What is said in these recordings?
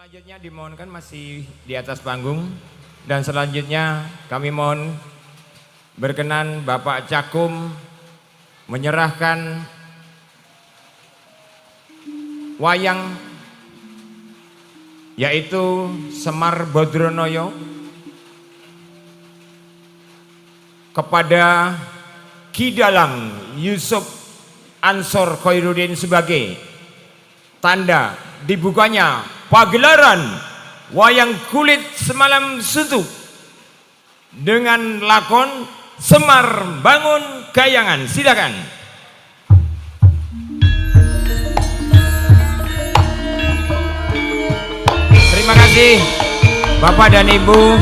Selanjutnya dimohonkan masih di atas panggung, dan selanjutnya kami mohon berkenan Bapak Cakum menyerahkan wayang yaitu Semar Bodronoyo kepada Ki Dalang Yusuf Ansor Khairuddin sebagai tanda dibukanya pagelaran wayang kulit semalam suntuk dengan lakon Semar Bangun Gayangan. Silakan. Terima kasih Bapak dan Ibu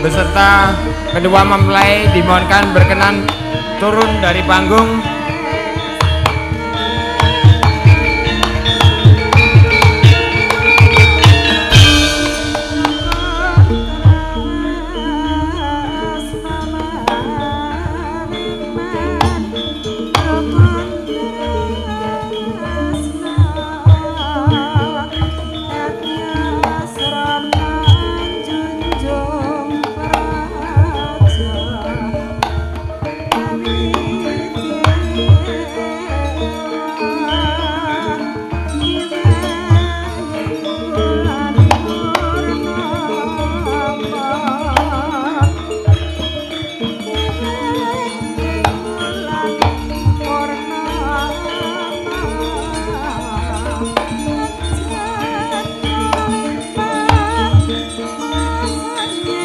beserta kedua mempelai dimohonkan berkenan turun dari panggung.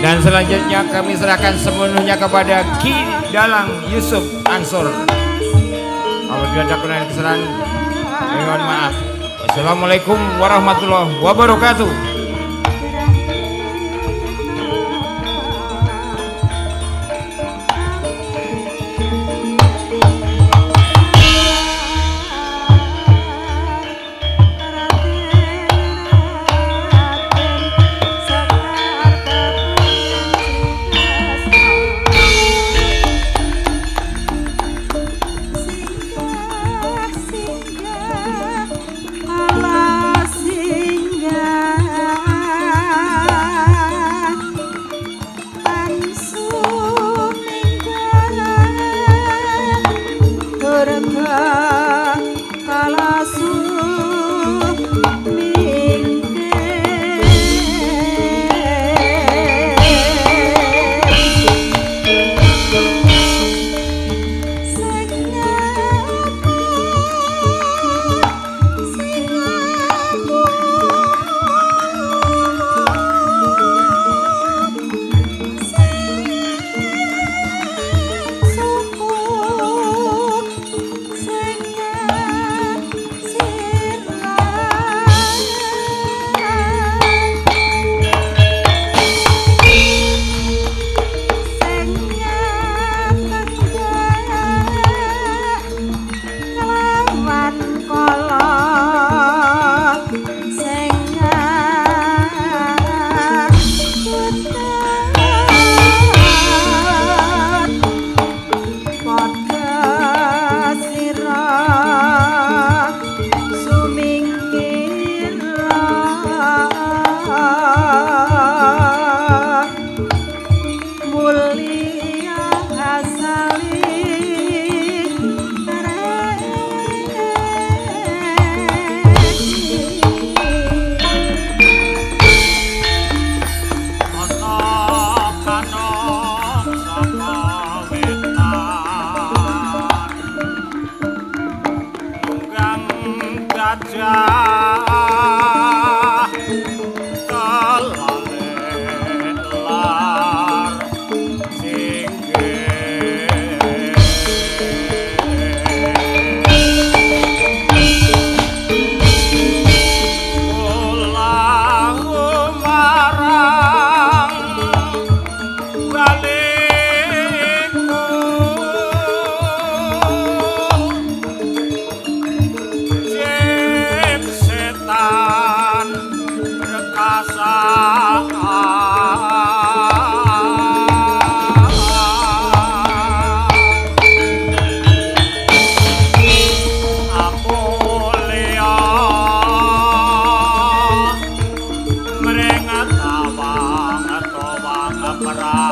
Dan selanjutnya kami serahkan sepenuhnya kepada Ki Dalang Yusuf Ansor. Apabila ada kurang kesalahan, mohon maaf. Wassalamualaikum warahmatullahi wabarakatuh. Oh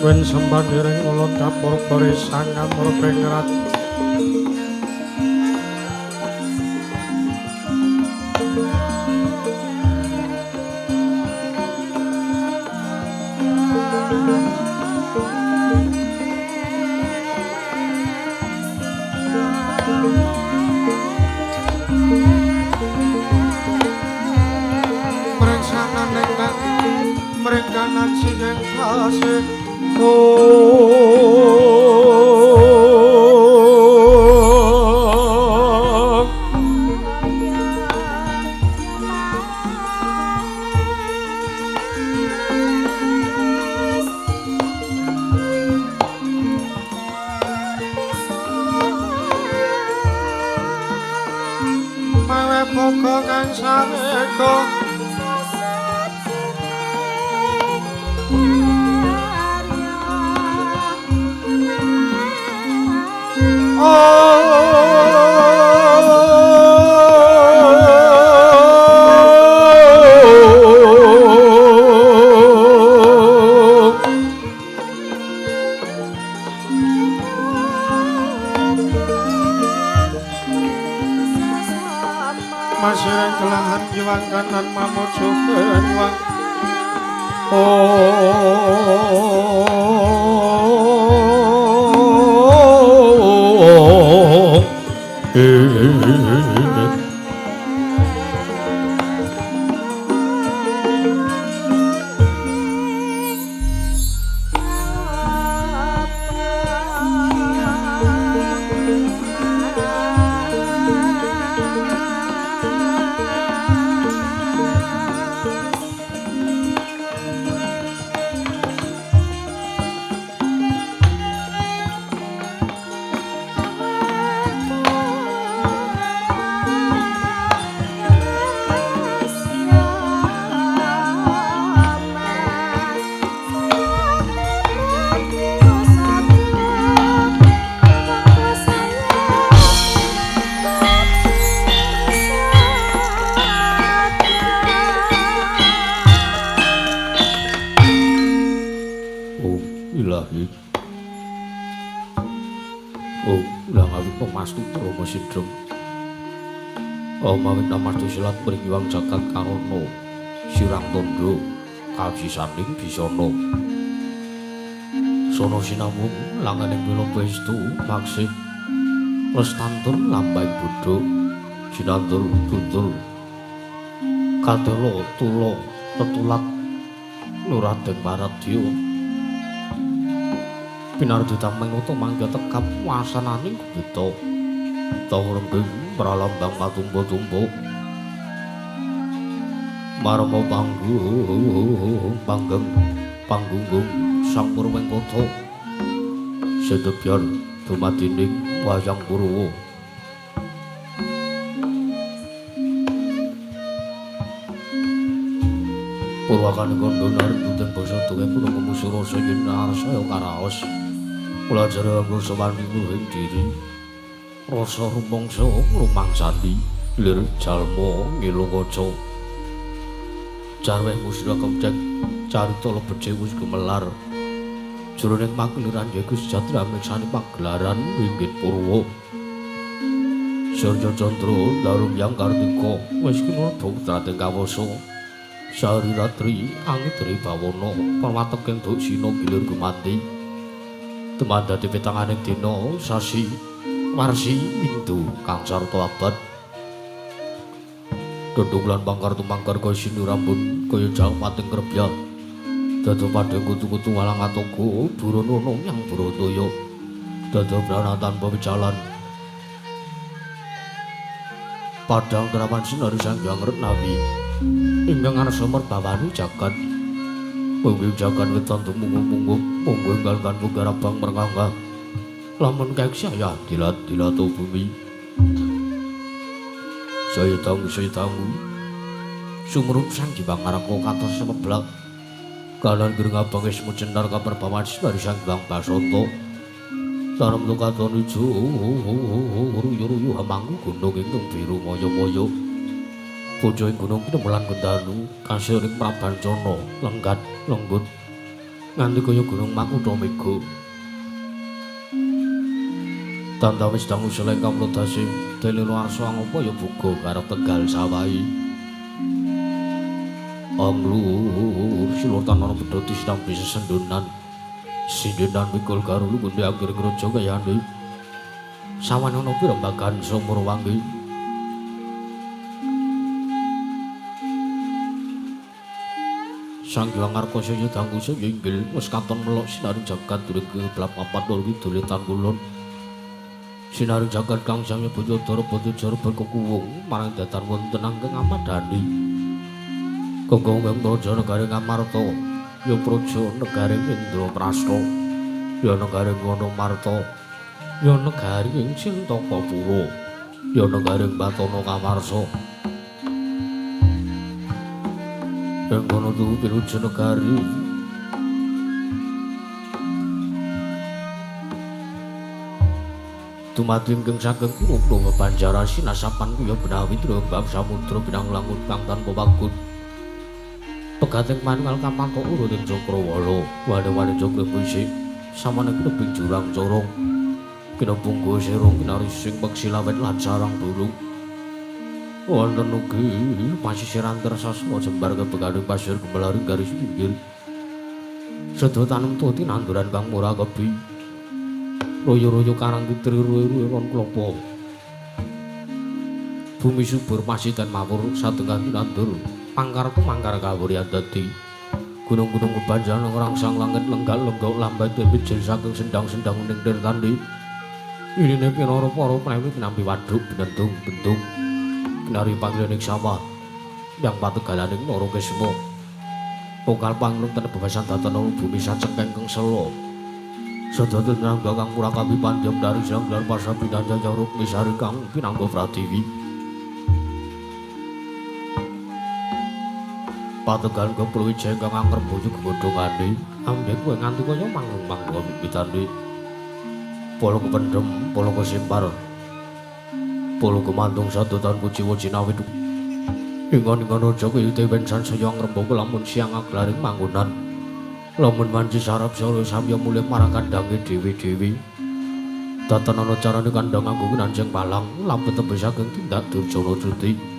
wen sembaniring ulun kapur kori sangam rupengrat Masireng kelahan jiwang kanan mamuju benwang Omawit amartu silat pringgiwang jagat karono sirang tondo kabisaning bisana sono sinamung langaning wila pestu maksih lestantun lambang buddha sinandur tutul katelo tulo tetulat nuradeng maradya pinardita mengoto mangga tekap wasananing buta tawrengging pralambang matumbo-tumbo marma panggunggung sang Purwengkata sedebyan dumadining wayang Purwa purwakane kandha narenduteng basa tuwe punika musura sayenar saya karaos kula jare anggo sawani ing diri rasa rumangsa rumangsani lir jalma ngilukaca jarweh musra kemcek carita lebet wis gemelar jroning magliran yaiku sejatine miksani pagelaran winggit Purwa Surya Candra Darung Yang Kartika wis kinodha putrating kawasa sari ratri angin dari bawana perwateking doksina gilir gumanti temandati pitanganing dina sasi Warsi Windu kang sarta abad dodong lan pangkar tumangkar kaya sinurambun kaya jalmating krebya dada padhe kutu-kutu walang atungku burono yang Brataya dada brana tanpa wicalan padang terapan sinari Sanghyang Retnawi ingkang arsa merbawani jagat mungguh jagat wetan tumungguh-mungguh mungguh enggal-enggal garabang merkangga lamun kayak saya dilat-dilato bumi saya tahu sumrup sang jibang ngarangko kantos semeblak kanan gereng abang ismu cenar kabar paman sinari Sanghyang Basanta saram tukaton ijo ruyu-ruyu hamangku gunung ingkang biru moyo-moyo bojo ing gunung pinemulan Kendanu kasiring Prabancana lenggat lenggut nganti kaya gunung Makutha Mega. Tanda wis dangu seleng kamlodase delelo arsa ngapa ya buka karo Tegal Sawahi. Anglur silur tanana bedhoti sedang bisa sendonan. Sindenan mikul karo lugunde anggere ngrojo kayane. Sawane ana pirembagan sumur wangi. Sang Hyang Arkasa ya dangu inggil wis katon melok sinaring jagat durung keblap papat lur kidul Kulon. Sinaring jagat kang sami Banyudara Banjara berkekuwung marang datan wonten angkeng amadani. Kengkong praja negaring Amarta, ya praja negaring Indraprasta, ya negaring Wanamarta, ya negaring Cintapura, ya negaring Batana Kamarsa. Ing kono tuhu pinuju negari dumadi ingkang saking pulo Banjara sinasapan kuya benawi trembang samudra binang langut kang tanpa pagut. Pegating manunggal kamanto urut ing Cakrawala, wane-wane Cakra Bisik, samana kinebing jurang corong, kinebung go serong kinari sing peksi lawet lan sarang durung. Wonten ugi pasisir antarsasana jembar kebegading pasir gemelaring garis pinggir. Sedaya tanem tuti nanduran kang murah kebi. Royo-royo karang titri ruwe-ruwe ron klopo. Bumi subur pasiten mawur satengah nandur. Pangkarku mangkar kawuryan dadi gunung-gunung kebanjaran ngrangsang langit lenggak-lenggok lambai bijil saking sendang-sendang ning tirtandi. Irine pira para prawi nampi wadhuk bentung-bentung kinari panggilaning sawah yang pategalaning Nara Kesma. Pokal panglunten bebasan datan bumi sacengkeng keng selo. Sedaya nangga kang murah kabi panjam dari sang gelar pasar pinanja jaruk misari kang pinangga Pratiwi. Pategal Kepluwijaya kang angker bojo godhongane ambek kowe nganti kaya manglung-manglung pipitane. Polo kependhem, polo kesimpar. Polo kemantung sadotan kuciwa cinawit. Ingon-ingon aja kaya dewen sansaya ngrembaka lamun siang aglaring manggonan. Lamun wanci sarap sore samya mulih marang kandange dewi-dewi. Datan ana carane kandhang nganggo kinanjeng palang lampet tembus saking tindak Durjana Cuti.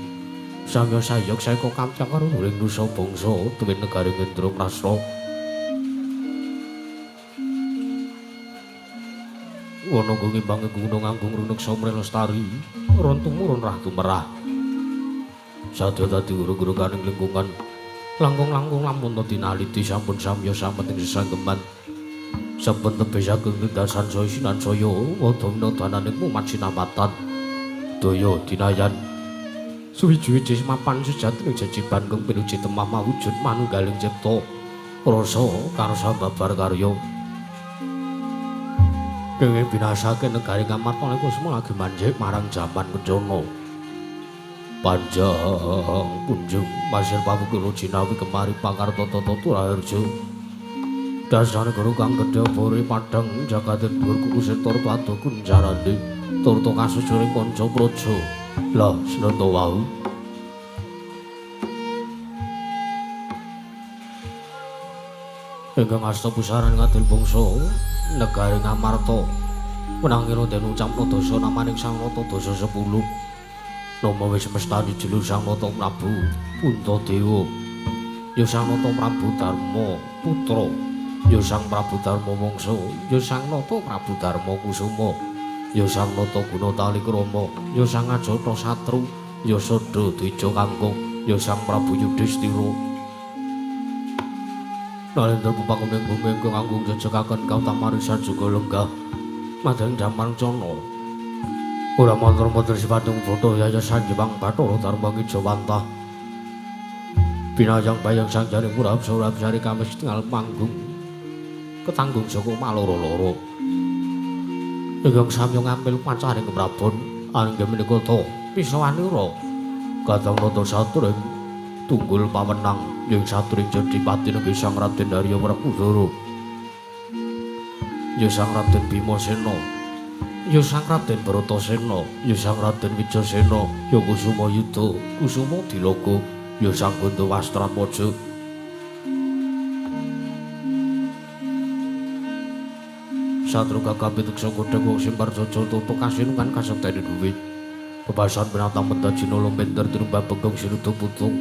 Samya sayok saeka kamcang karo nuring nusa bangsa tuwin negari Indraprasta. Wana ngimbangi gunung anggung runuk somre lestari, ron tumurun rah tumerah. Sadya dadi urung-urunganing lingkungan, langkung-langkung lamun tinaliti sampun samya sameting sesanggeman. Sampun tebih saking lindasan saya sinan saya, wadamna dananing mumat sinamatan. Daya dinayan. Suwi-wiji mapan sejatining jejiban kang pinuji temah mawujud manunggaling cipta rasa karsa babar karya kenging binasake negari Amarta iku semua lagi manjing marang jaman kencana panjang kunjung masir pawukulo jinawi kemari pangarta tata Turaharja dasane guru kang gedhe bore padhang jagating dhuwur kuku setor padu kunjarane turta kasujuring kanca praja. Lah senata wau ingkang asta pusaran ngadil bangsa negari Amarta menangira den ucapna dasa namaning Sang Nata Dasa 10 nama wis mestani jelur Sang Nata Prabu Puntadewa ya Sang Nata Prabu Darma putra ya Sang Prabu Darma Wangsa ya Sang Nata Prabu Darma Kusuma ya Sang Nata Gunatali Krama, ya Sang Ajata Satru, ya Sada Dija Kangkung, ya Sang Prabu Yudhistira. Nalendra pepakuning bumi ingkang anggung jejekaken Kautamarisan juga lenggah madang jaman cana. Ora montor-montor sipatung foto yaya Sanjewang Bathara Dharma Kijawantah. Binayang bayang sanjane Murab-Sari kamis tinggal panggung ketanggung saka maloro-loro. Ingkang samya ngambil pancaring Prabon anggen menika ta pisawanira kadang nata satring tunggul pawenang ing satring jadi pati negeri Sang Raden Harya Werkudara ya Sang Raden Bimasena ya Sang Raden Bratasena ya Sang Raden Wijasena ya Kusuma Yuda Kusuma Dilaga ya Sang Gandawastra Maja Satru kakabit tukso kodhek wong simbar jojo tutuk kasinungan kasektene duwe. Bebasan binatang mendat jinolo benter tinumbang begong sinuduh putung.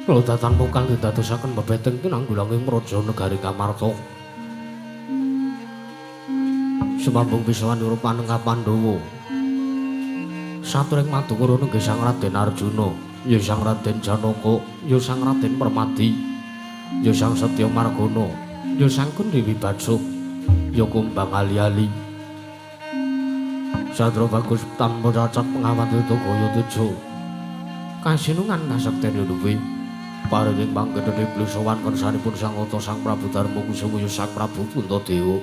Lodatan mukang didadosaken bebeteng tinanggulanging raja negari Kamarta. Sumambung pisawan nyurup panengah Pandhawa. Saturing madukara nenggih Sang Raden Arjuna, ya Sang Raden Janaka, ya Sang Raden Permadi, ya Sang Setya Margana, ya Sang Dewi Badsuk, ya kumbang ali-ali. Sadra bagus tanpa cacat pengawat itu kaya tejo. Kasinungan kasektene duwe. Paring pangkedhene blusowan kersanipun Sang Nata Sang Prabu Darma Kusuma ya Sang Prabu Puntadewa.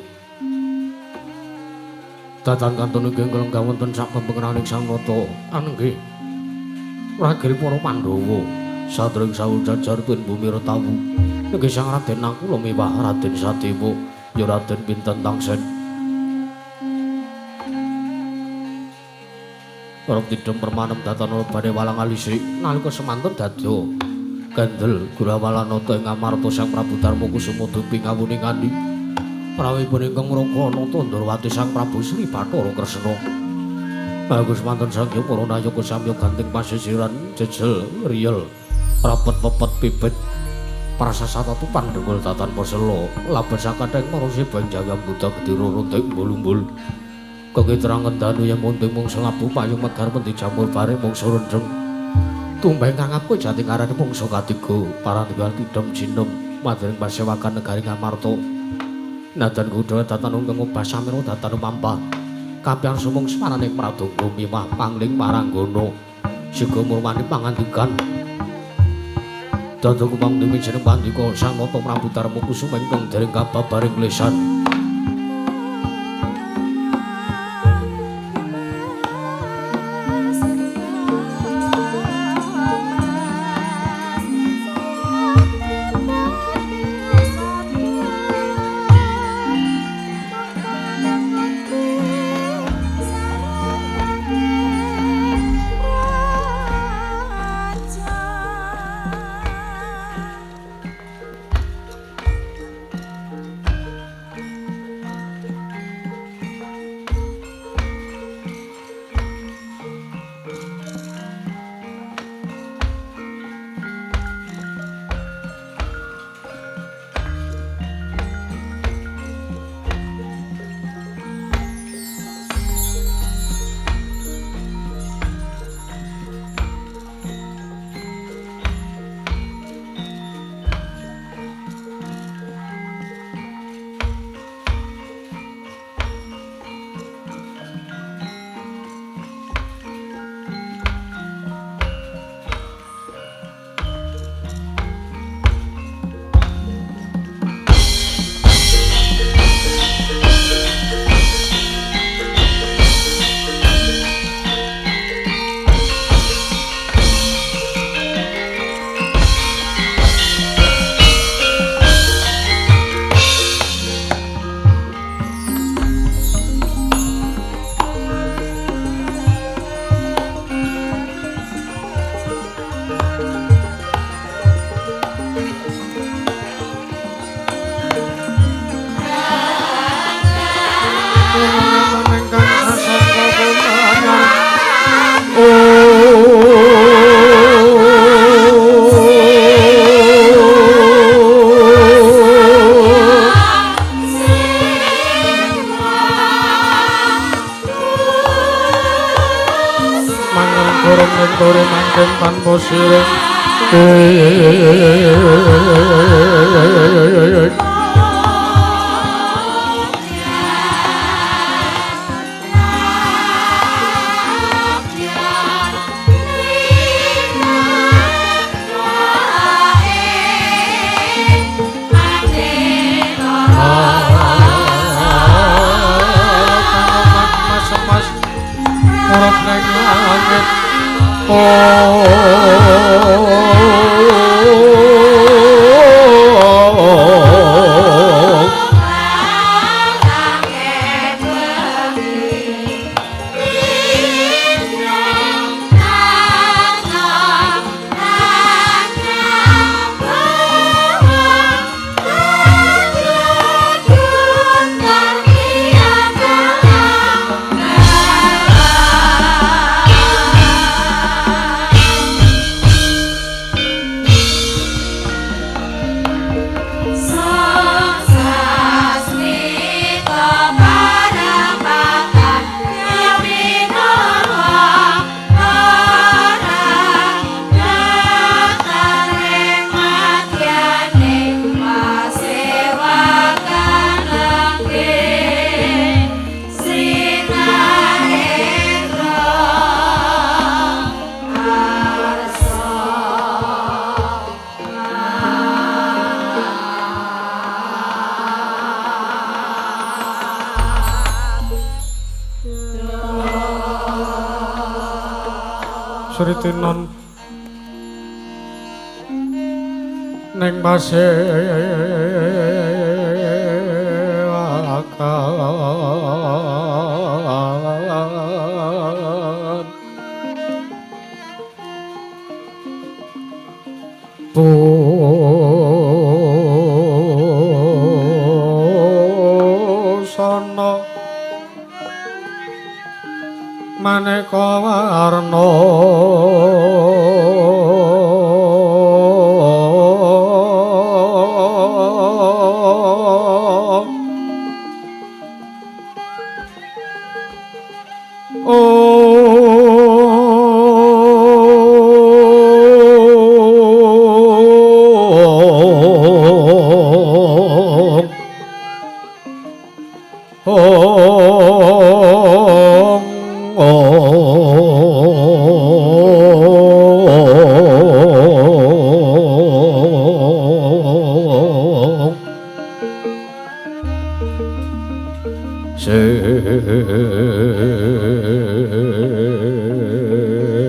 Datan kantun inggih kelenggang wonten sak pembengenaning Sang Nata anggih ragil para Pandhawa satring sawul jajar tuwin bumi retawu inggih Sang Raden Nakula miwah Raden Sadewa ya Raden Pinten Tangsen. Rong tidhem permanem datan robane walang alisik nalika semanten dadya gandel Gurawalanata ing Amarta Sang Prabu Darma Kusuma dupi ngawuning andi prawipun ingkang Raka Nata Ndrawati Sang Prabu Sri Bathara Kresna. Bagus manten sangya para nayaka samya ganting pasisiran jejel riyel rapet pepet pipit prasasata tupan dengkul tatan persela labet sakadheng marusi banjayam buta gedira runting bulumbul kenging terang kendanu yang munting mung selabu payung megar pendi jamur bareng mung surendeng tumbeng kang apik jati ngarane mungsa katiga parandigan tidhem jinem madring pasewakan negari Ngamarta. Nadan kuda datan ingkang obah samira datan mampah kapiang sumung swaraning pradonga miwah pangling maranggana siga murmani pangandikan dada kumang dewi jeneng pandika Sang Nata Prabu Darma Kusuma ingkang dereng kababaring lesan. Tore mangken tanpa sireng Sri Tinon ning base akan busana maneka warna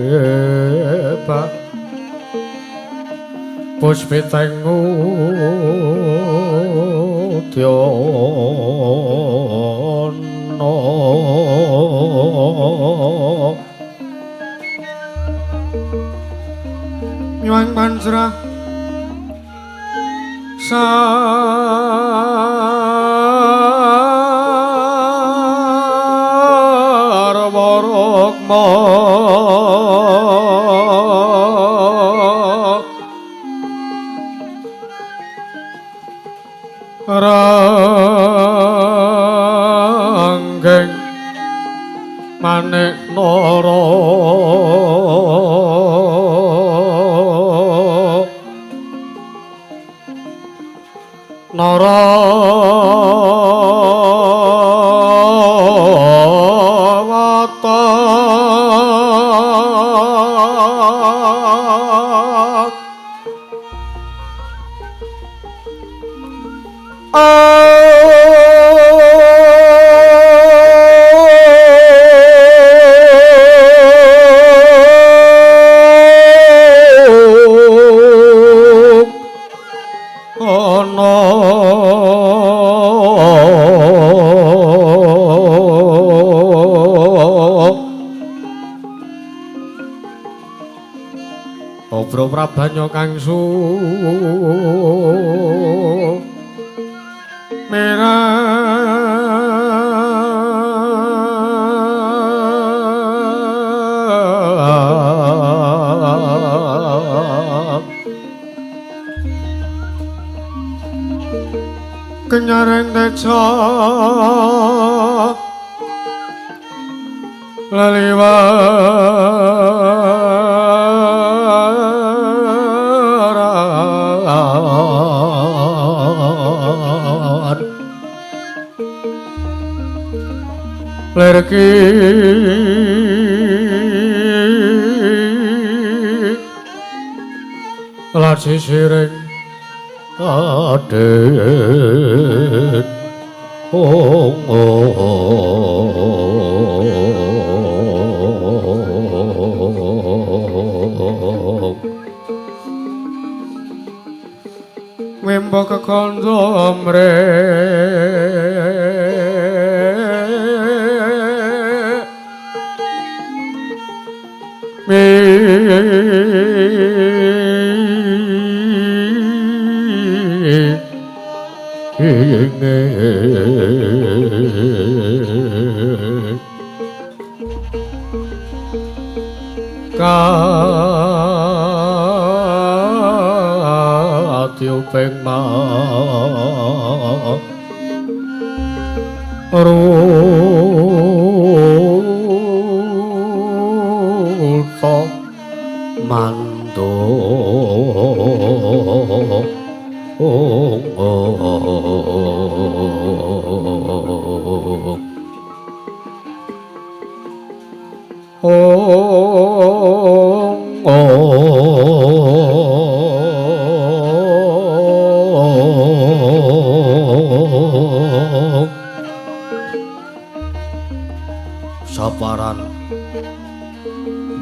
Seba Puspitengu Dyono Nyuwang Pancrah Sarwarukma Ranggeng Manik Nara Narawata Obro Prabanya Kangsu merah Kenyaring teca laliwaran lerki lasi siring adet Wembo kekondo mre Tiupeng ma ruto mando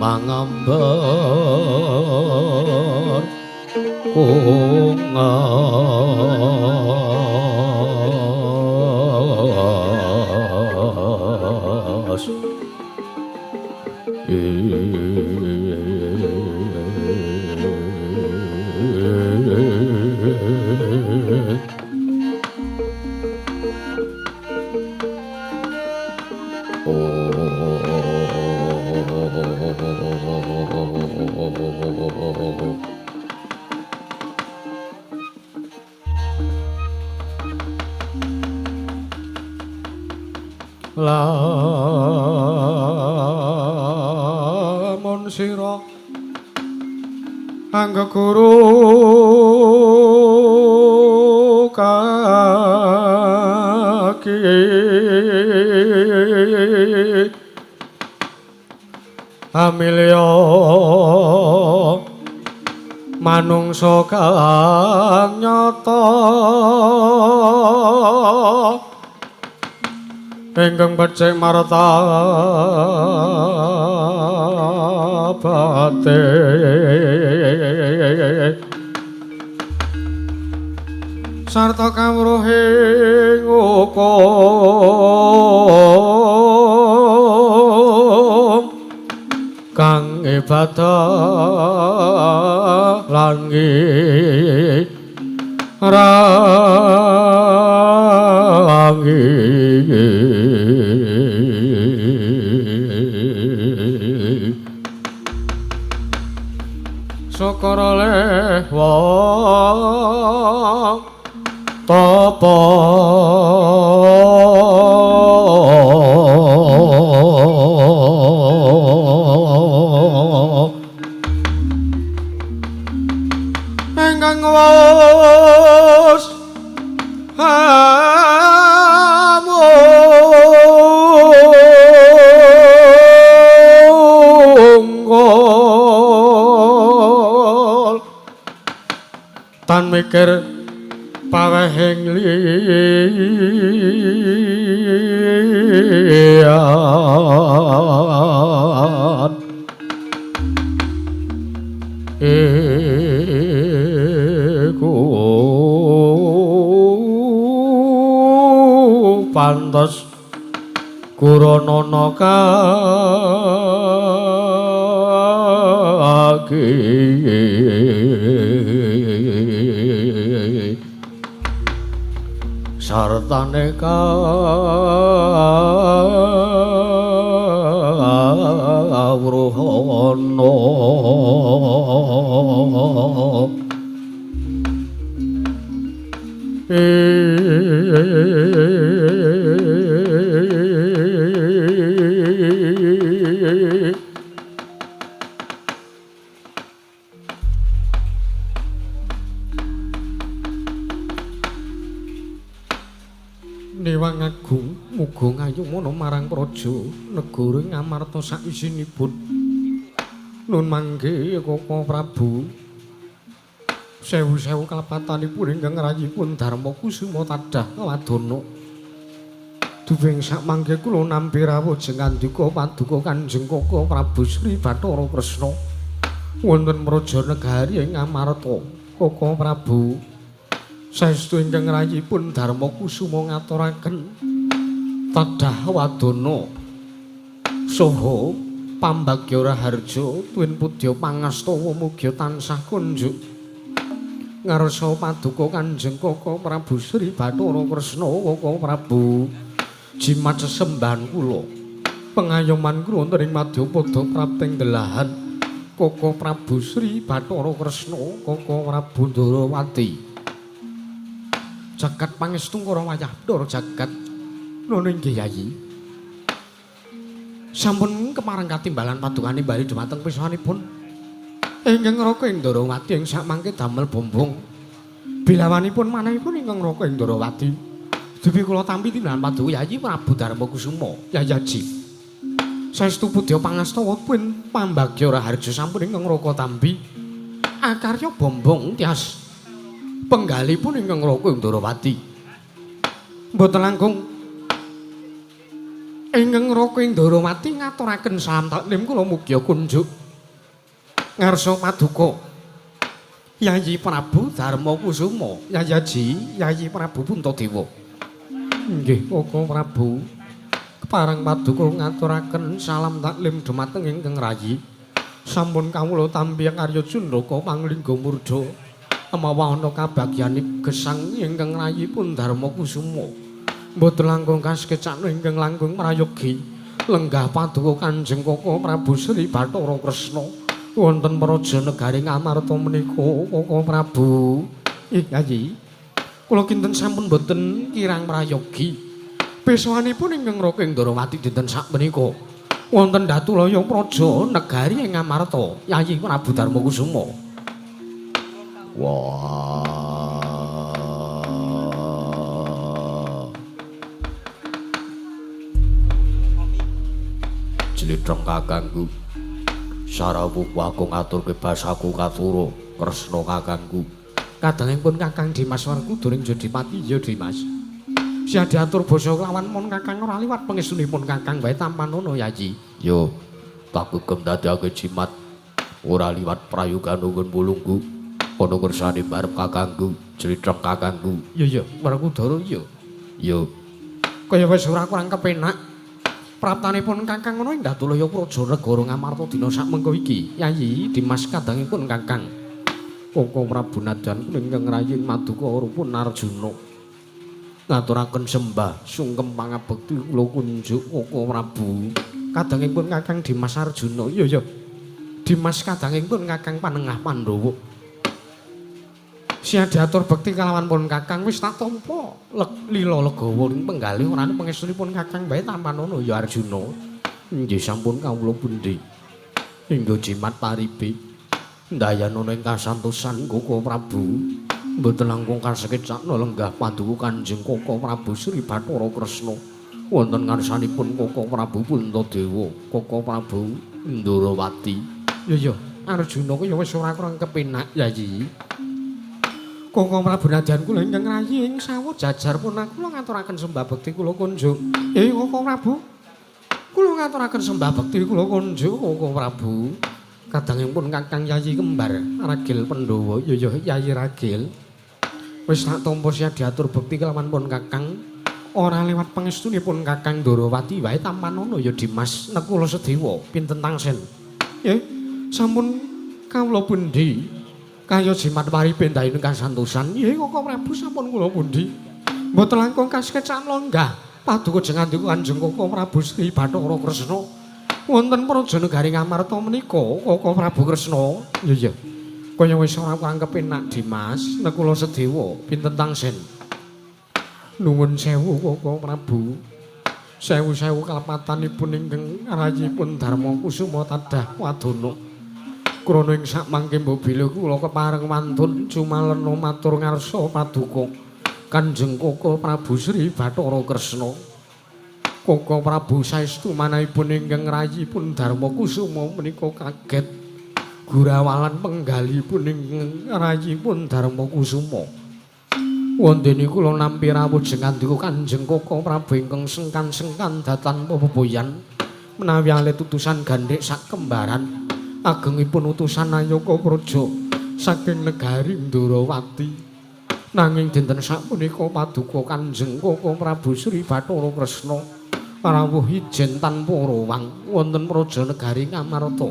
mangambar kungas lamun sira angga guru kaki amilya manungsa kang nyata ingkang becik martabate sarta kawruhing hukum kang ibadah lan syukur oleh wong tapa engkang wis tan mikir pawehing liyan iku pantes kuranana kaki sartane kawruhana Dewang Agung muga ngayumana marang praja negara Ngamarta sakisinipun. Nun mangke Koko Prabu sewu-sewu kalepatanipun ingkang rayipun Darma Kusuma tadah wadana. Dubing sak mangke kula nampi rawuh jengandika paduka Kanjeng Koko Prabu Sri Bathara Kresna wonten Praja Negari ing Ngamarta. Koko Prabu saestu ingkang rayipun Darma Kusuma ngaturaken tadah wadana saha pambagya raharja tuwin pudya pangastawa mugi tansah kunjuk ngarsa paduka Kanjeng Koko Prabu Sri Bathara Kresna. Koko Prabu jimat sesembahan kula pengayoman kula wonten ing Madyapada prapting delahan Koko Prabu Sri Bathara Kresna. Koko Prabu Ndarawati jagat pangestu karo wayah ndara jagat nono inggih Yayi sampun kemareng katimbalan padukane bali dhumateng pisanipun ingkang Raka Ndarawati ing sakmangke damel bombong bilawanipun manahipun ingkang Raka Ndarawati dupi kula tampi tindakan paduka Yayi Prabu Darma Kusuma. Yayaji saestu pudya pangastawa pun pambagya raharja sampun ingkang Raka tampi akarya bombong tias penggalipun ingkang Raka Ndarawati mboten langkung Ingkang Raka Indrawati ngaturaken salam taklim kula mugi kunjuk ngarsa paduka Yayi Prabu Darmakusuma Yayi Prabu Puntadewa. Nggih Koko Prabu kepareng paduka ngaturaken salam taklim dhumateng ingkang rayi sampun kawula tampi karya Jundaka Panglingga Murda mawa ana kabagyaning gesang ingkang rayi pun Darmakusuma. Mboten langkung kasekecana ingkang langkung prayogi lenggah paduka Kanjeng Koko Prabu Sri Bathara Kresna wonten praja negari Ngamarta menika Koko Prabu. Yayi, kula kinten sampun boten kirang prayogi. Besawanipun ingkang Raka Indrawati dinten sakmenika wonten Datulaya praja negari ing Ngamarta Yayi Prabu Darmakusuma. Wah. Jlitheng kakangku. Sarawuh aku ngaturke basaku katura Kresna kakangku. Kadangipun Kakang Dimas Werkuduring Jodipati ya Dimas. Sia diatur basa kelawan mon Kakang ora liwat pangestunipun Kakang wae tampanono Yayi. Yo, pakugem dadake jimat ora liwat prayogan nunggun bulungku. Ana kersane barep kakangku, Jlitheng kakangku. Iya, Werkudara iya. Yo, Kaya wis ora kurang kepenak. Praptanipun Kakang ana ing Datulaya Praja Negara Ngamarta dina sakmengko iki. Yayi Dimas kadangipun Kakang Koko Prabu Nadyan ingkang rayi Maduka Rupun Arjuna. Ngaturaken sembah sungkem pangabekti kula kunjuk Koko Prabu. Kadangipun Kakang Dimas Arjuna. Iya. Dimas kadangipun Kakang Panengah Pandhawa. Sia diatur bekti kalawan pun Kakang wis tak tampa lila legawa ing penggalih orane pangestunipun Kakang bae tampanono ya Arjuna. Nggih sampun kawula pundi. Hingga jimat paribe ndayana ing kasantosan Koko Prabu. Mboten langkung kasekecana lenggah paduka Kanjeng Koko Prabu Sri Bathara Kresna wonten ngarsanipun Koko Prabu Puntadewa, Koko Prabu Indrawati. Ya Arjuna ku ya wis ora kurang kepenak Yayi. Koko Prabu Nadyan kula ingkang rayi ing sawet jajar pun kula ngaturaken sembah bekti kula kunjuk. Koko Prabu. Kula ngaturaken sembah bekti kula kunjuk Koko Prabu. Kadangipun Kakang Yayi kembar Ragil Pandhawa, ya Yayi Ragil. Wis tak tampa sia diatur bekti kelawan pun Kakang. Ora liwat pangestunipun Kakang Ndrawati wae tampanono ya Dimas Nekula Sedewa pinten tangsen. Sampun kawula pundi? Kaya jimat paribe ndayane kasantosan. Koko Prabu sampun kula pundi. Mboten langkung kasekecana lenggah paduka jengandiku Kanjeng Koko Prabu Sri Bathara Kresna wonten praja negari Ngamarta menika Koko Prabu Kresna. Iya. Kaya wis ora kurang kepenak Dimas Nekula Sedewa pinten tangsen. Nuwun sewu Koko Prabu. Sewu-sewu kalepatanipun ingkang rayipun Darmakusuma tadah wadana. Krana ing sakmangke mbobile kula kepareng wantun cumalena matur ngarsa paduka Kanjeng Koko Prabu Sri Bathara Kresna. Koko Prabu saestu manahipun ingkang rayipun Darmakusuma menika kaget gurawalan penggalipun ingkang rayipun Darmakusuma. Wondene kula nampi rawuh jengandika Kanjeng Koko Prabu ingkang sengkan-sengkan datan peboyan menawi alit utusan gandhek sak kembaran. Agengipun utusan Nayaka Praja saking negari Ndrawati. Nanging dinten sapunika paduka Kanjeng Koko Prabu Sri Bathara Kresna rawuh ijen tanpa rowang wonten praja negari Ngamarta.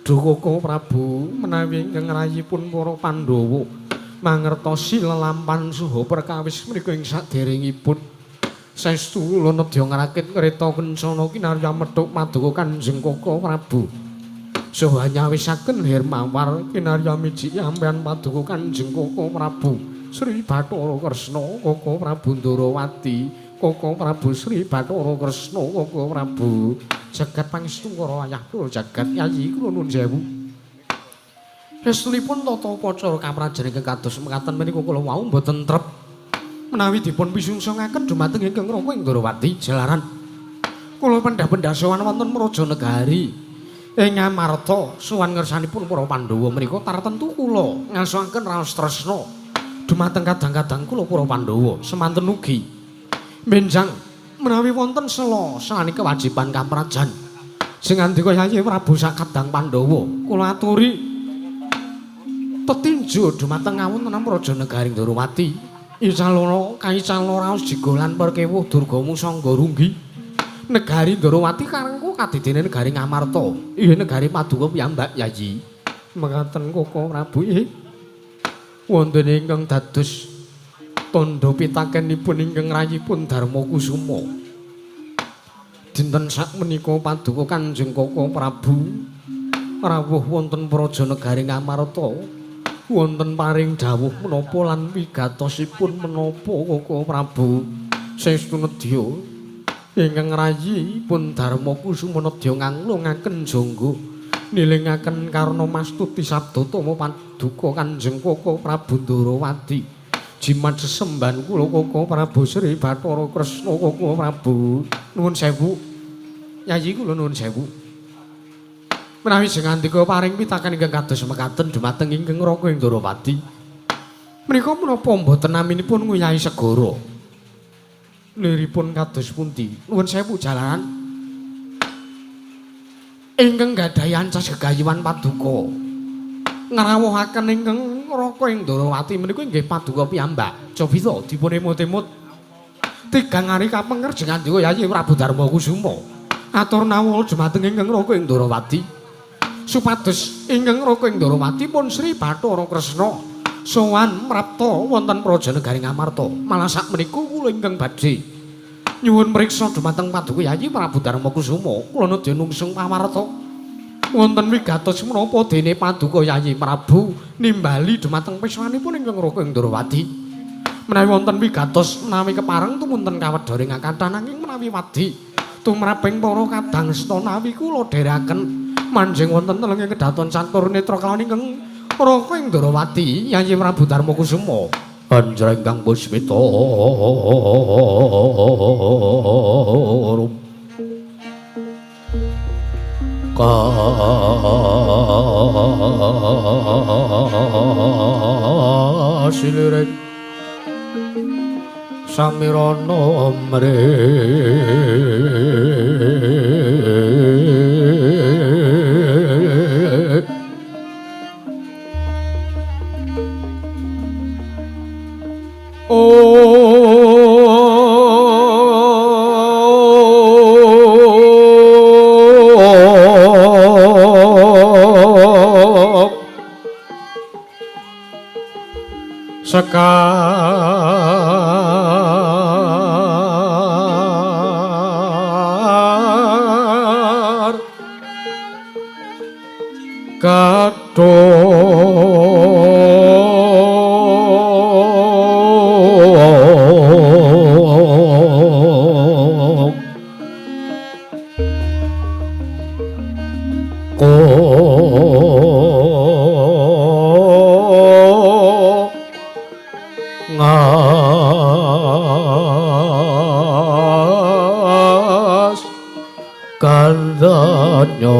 Duh Koko Prabu menawi ingkang rayipun para Pandhawa mangertosi lelampan suha perkawis menika ing saderengipun saestu kula nedya ngrakit kreta kencana kinarya methuk paduka Kanjeng Koko Prabu. Saha nyawisaken Hermawar kinarya miji ampeyan paduka Kanjeng Koko Prabu Sri Bathara Kresna, Koko Prabu Ndrawati, Koko Prabu Sri Bathara Kresna, Koko Prabu jagat pangestu para wayah kula jagat Yayi kula nuwun sewu. Estunipun tata upacara kaprajan ingkang kados mekaten menika kula wau mboten trep menawi dipun pisungsungaken dumateng ingkang Raka Indrawati jalaran kula pendah-pendah sowan wonten Praja Negari ing Ngamarta sowan ngersanipun para Pandhawa menika tartentu kula ngasohaken raos tresna dumateng kadang-kadang kula para Pandhawa semanten ugi menjang menawi wonten sela sanika kewajiban kaprajan sing andika Yayi Prabu sakadang Pandhawa kula aturi tetinju dumateng ngawontenan Praja Negaring Ndorowati Icalana kaicalana raos jigolan perkewuh Durgamu Sangga Runggi Negari Ndorowati karengku kadidene negari Ngamarta inggih negari Paduka piyambak Yayi mekaten Koko Prabu wonten ingkang dados tandha pitakenipun ingkang rayipun Darma Kusuma dinten sakmenika Paduka Kanjeng Koko Prabu rawuh wonten Praja Negari Ngamarta wonten paring dawuh menapa lan wigatosipun menapa Koko Prabu saestu nedya ingkang rayipun Darma Kusuma nedya nganglungaken jangga nilingaken karna mastuti sabdatama Paduka Kanjeng Koko Prabu Ndorowati jimat sesembahan kula Koko Prabu Sri Bathara Kresna Koko Prabu nuwun sewu Yayi kula nuwun sewu menawi sing andika paring pitaken ingkang kados mekaten dumateng ingkang Raka Ndorowati menika menapa mboten naminipun Nguyahi Segara liripun kados pundi nuwun sewu jalaran ingkang gadhahi ancas gegayuhan Paduka ngrawuhaken ingkang Raka Ndorowati menika inggih Paduka piyambak coba dipun emut-emut tigang ari kapenger jeng andika Yayi Prabu Darma Kusuma atur nawuh dumateng ingkang Raka Ndorowati supados ingkang Raka Ndorowati pun Sri Bathara Kresna sowan mrapta wonten Praja Negari Ngamarta malah sakmenika kula ingkang badhe nyuwun mriksa dumateng Paduka Yayi Prabu Darma Kusuma kula nedya nungsung pawarta wonten wigatos menapa dene Paduka Yayi Prabu nimbali dumateng piswanipun ingkang Raka Ndorowati menawi wonten wigatos nami kepareng tumunten kawedharing kathah nanging menawi wadi tumraping para kadang stanawi kula dherekaken manjing wonten telenging kedaton catur netra kalawan ingkang Raka Ndorowati Yayi Prabu Darma Kusuma anjrenggang puspita kasilireng samirana mrih sekar ngas kandanya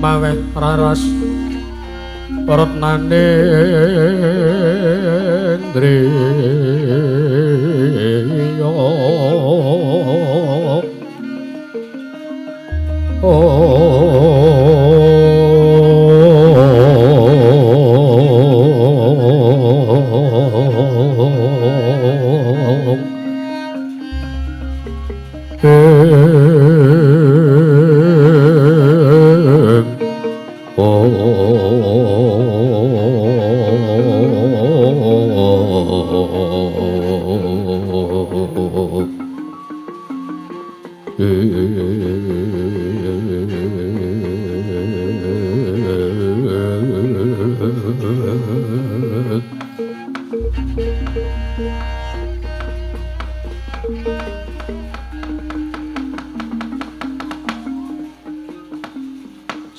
maweh raras Ratnane Indriya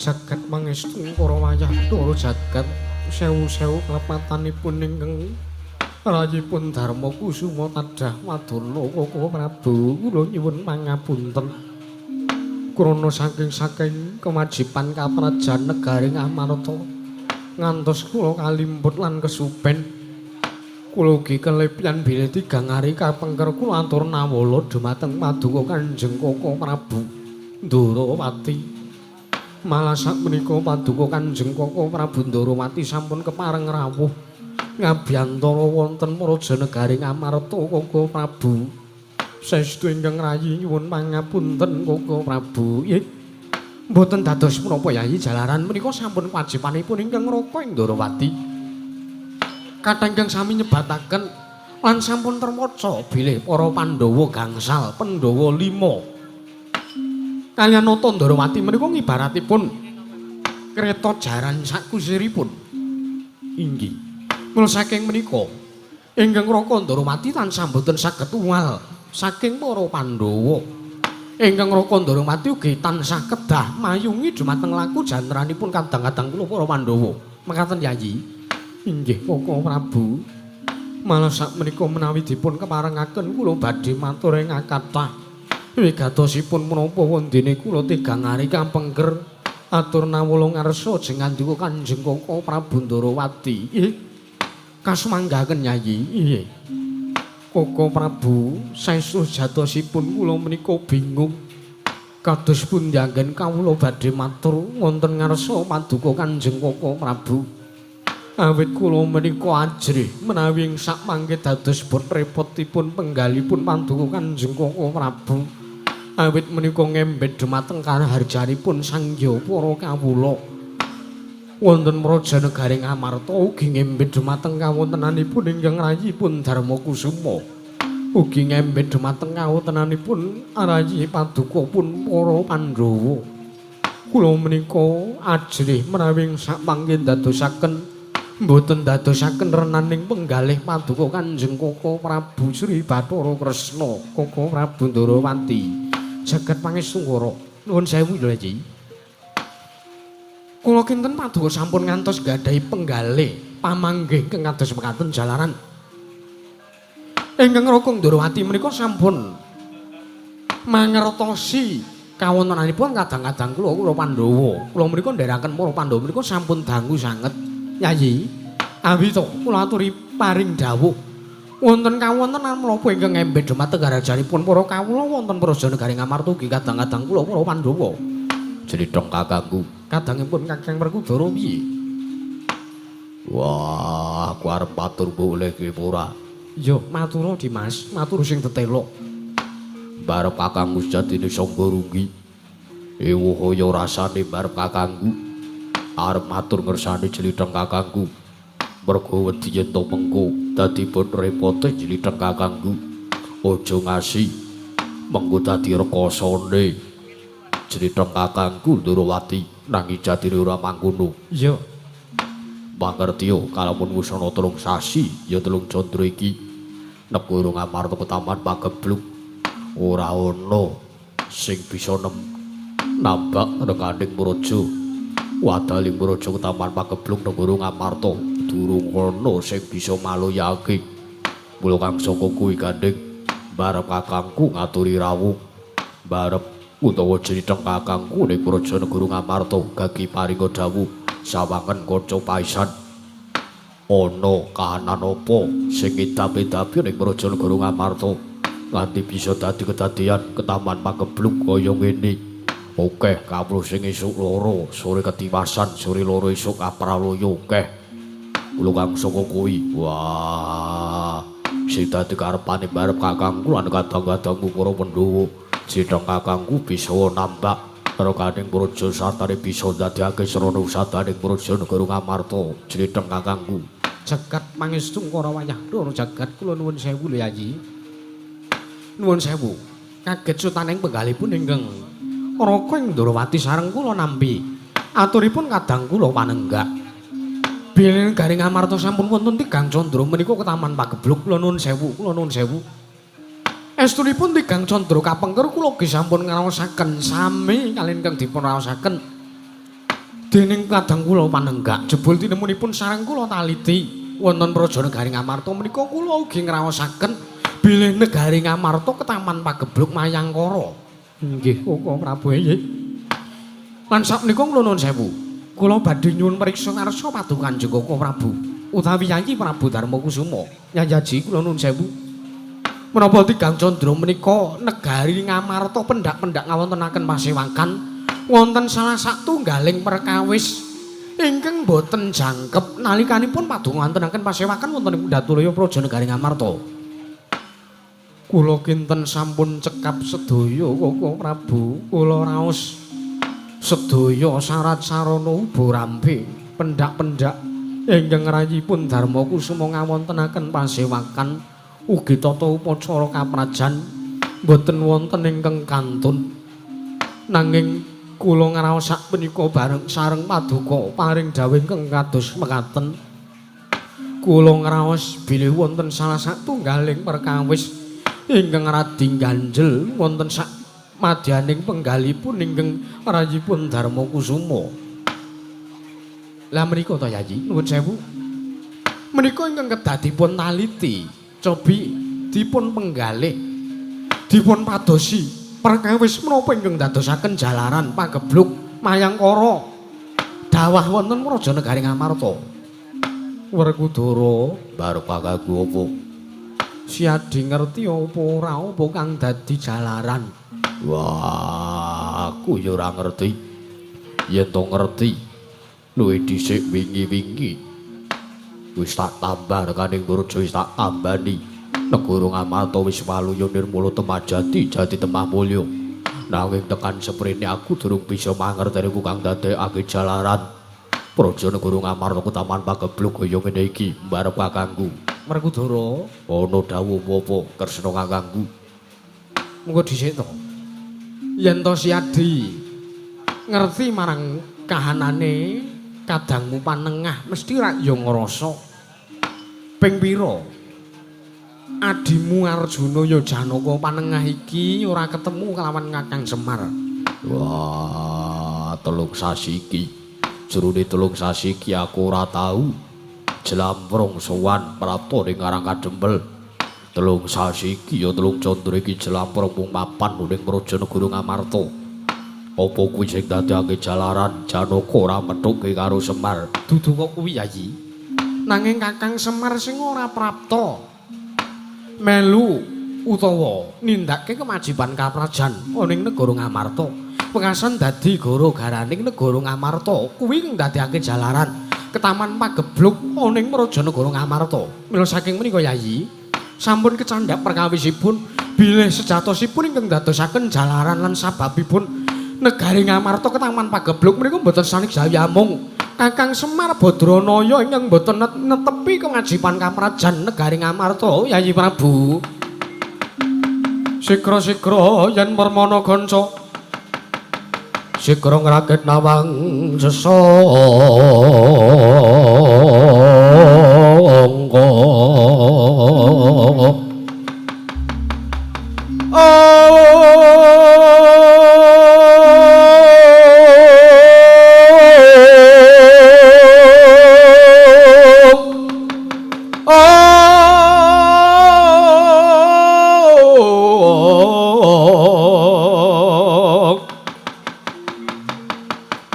jagat mangestu para wayah Ndara jagat sewu-sewu klepatanipun ingkang rayipun Darma Kusuma tadah wadana Koko Prabu kula nyuwun pangapunten krana saking kemajiban kaprajan negari Ngamarta ngantos kula kalimput lan kesupen kula ugi kelepian bilih 3 hari kapengker kula atur nawala dhumateng Paduka Kanjeng Koko Prabu Ndarawati malah sakmenika Paduka Kanjeng Koko Prabu Ndarawati sampun kepareng rawuh ngabiyantara wonten Prajanegari Ngamarta Koko Prabu saestu ingkang rayi nyuwun pangapunten Koko Prabu nggih mboten dados menapa Yayi jalaran menika sampun wajibanipun ingkang Raka Ndarawati kathah ingkang sami nyebataken lan sampun termaca bilih para Pandhawa gangsal Pandhawa 5 kaliyan Nata Ndarawati menika ngibaratipun kreta jaran sakusiripun inggih mula saking menika ingkang Raka Ndarawati tansah boten saged uwal saking para Pandhawa ingkang Raka Ndarawati ugi tansah kedah mayungi dhumateng laku jantranipun kadang-kadang kula para Pandhawa mekaten Yayi inggih Koko Prabu malah sakmenika menawi dipun keparengaken kula badhe matur ing kathah wigatosipun menapa wondene kula 3 hari kapengker atur nawala ngarsa jengandika Kanjeng Koko Prabu Ndarawati nggih kasumanggaken Yayi nggih Koko Prabu saestu jatosipun kula menika bingung kados pundi anggen kawula badhe matur wonten ngarsa Paduka Kanjeng Koko Prabu awit kula menika ajrih menawi sak mangke dados bot repotipun penggalipun Paduka Kanjeng Koko Prabu awit menika ngembet dhumateng karaharjanipun sangya para kawula wonten Prajanegari Ngamarta ugi ngembet dhumateng kawontenanipun ingkang rayipun Darma Kusuma ugi ngembet dhumateng kawontenanipun rayi padukapun para Pandhawa kula menika ajrih menawi sak mangke dadosaken mboten dadosaken renaning penggalih Paduka Kanjeng Koko Prabu Sri Bathara Kresna Koko Prabu Ndarawati jagat pangestu ngara nuwun sewu Yayi kula kinten Paduka sampun ngantos gadahi penggalih pamanggih ingkang kados mekaten jalaran ingkang Raka Ndarawati menika sampun mangertosi kawontenanipun kadang-kadang kula Pandhawa kula menika ndherekaken para Pandhawa menika sampun dangu sanget Yayi awita kula aturi paring dawuh wonten kawontenan menapa ingkang ngembet dhumateng garajanipun para kawula wonten Prajanegari Ngamarta ugi kadang-kadang kula para Pandhawa Jlithong kakangku kadangipun Kakang Werkudara piye wah aku arep matur boleh ki ora yo matur Dimas matur sing tetelo barep kakangku sejatine sangga rugi ewuh ya rasane barep kakangku arep matur ngersani Jlithong kakangku mergo wedi yen to mengko dadi pun repote Jlithong kakangku aja ngasi mengko dadi rekasane Jlithong kakangku Ndarawati nanging jatine ora mangkono iya mangerti yo kalamun wusana 3 sasi ya 3 candra iki negara Ngamarta Ketaman Pagebluk ora ana sing bisa nambak rekaning praja wadaling praja Ketaman Pagebluk negara Ngamarta durung ana sing bisa maloyake mula kang saka kuwi Gandeng barep kakangku ngaturi rawuh barep utawa Jlithong kakangku ning Prajanegara Ngamarta gagi paringa dawuh sawangen kaca paisan ana kahanan apa sing edap-edapi ning Prajanegara Ngamarta nganti bisa dadi kedadean Ketaman Pagebluk kaya ngene akeh kawruh sing esuk loro sore ketiwasan sore loro esuk kapraloya akeh kula kang saka kuwi wah sing dadi karepane barep kakangku lan kadang-kadangmu para Pandhawa Jlithong kakangku bisa nambak rekaning praja sartane bisa ndadekake srana usadaning Prajanegara Ngamarta Jlithong kakangku jagat pangestu kara wayah loro jagat kula nuwun sewu lho Yayi nuwun sewu kaget sutaning penggalipun ingkang Raka Ndarawati sareng kula nampi aturipun kadang kula panenggak bilih Negari Ngamarta sampun wonten 3 candra menika Ketaman Pagebluk kula nuwun sewu estunipun 3 candra kapengker kula ugi sampun ngraosaken sami kaliyan ingkang dipun raosaken Dening kadang kula panenggak jebul tinemunipun sareng kula taliti wonten Praja Negari Ngamarta menika kula ugi ngraosaken bilih Negari Ngamarta ketaman pagebluk Mayangkara. Nggih, Koko Prabu nggih. Lan sakmenika kula nuwun sewu. Kula badhe nyuwun priksa ngarsa paduka Kanjeng Koko Prabu utawi Yayi Prabu Darmakusuma. Yayaji kula nuwun sewu. Menapa Tigang Candra menika Negari Ngamarta pendak-pendak ngawontenaken pasewakan wonten salah satunggaling perkawis ingkang boten jangkep nalikanipun paduka ngawontenaken pasewakan wonten Datulaya Praja Negari Ngamarta. Kula kinten sampun cekap sedaya Koko Prabu, kula raos sedaya syarat sarana uba rampe pendak-pendak ingkang rayipun Darmakusuma ngawontenaken pasewakan ugi tata upacara kaprajan boten wonten ingkang kantun nanging kula ngraosak punika bareng sareng paduka paring dawuh ingkang kados mekaten. Kula ngraos bilih wonten salah satunggaling perkawis ingkang radi ganjel wonten sak madyaning penggalipun ingkang rayipun Darmakusuma. Lah menika to Yayi, nuwun sewu. Menika ingkang kedah dipun taliti, cobi dipun penggalih, dipun padosi perkawis menapa ingkang dadosaken jalaran pagebluk Mayangkara dawah wonten Praja Negari Ngamarta. Werkudara barep kanggo apa? Siadi ngerti apa ora apa kang dadi jalaran? Wah, aku ya ora ngerti. Yen to ngerti, luwih dhisik wingi-wingi. Wis tak tambah rekaning Praja wis tak tambani. Negara Ngamarta wis waluya nirmala temajati jati temah mulya. Nanging tekan seprene aku durung bisa mangerteni kang dadekake jalaran. Praja Negara Ngamarta ketaman pagebluk kaya ngene iki mbarep kakangku. Werkudara, ana dawuh apa Kresna kakangku? monggo dhisik to. Yen to Siadi ngerti marang kahanane kadangmu panengah mesti ra ya ngrasa ping pira adimu Arjuna ya Janaka panengah iki ora ketemu kelawan Kakang Semar. Wah, 3 sasi iki. Jerone 3 sasi iki aku ora tau jlamprung sowan prapta ning Karang Kadempel. 3 sasi iki ya 3 candra iki jlamprung mung mapan ning Praja Negara Ngamarta. Apa kuwi sing dadekake jalaran Janaka ora methuke karo Semar? Dudu kok kuwi Yayi. Nanging Kakang Semar sing ora prapta melu utawa nindakake kemajiban kaprajan ning negara Ngamarta. Pengkasan dadi gara-garaning negara Ngamarta kuwi ndadekake jalaran ketaman pagebluk ning Praja Negara Ngamarta. Mila saking menika Yayi, sampun kecandhak perkawisipun bilih sejatosipun ingkang dadosaken jalaran lan sababipun Negari Ngamarta ketaman pagebluk menika mboten sanik jaya mung Kakang Semar Badranaya ingkang mboten netepi kemajiban kaprajan Negari Ngamarta, Yayi Prabu. Sikra-sikra yen Permana Ganca sikra ngrakit nawang sesangka.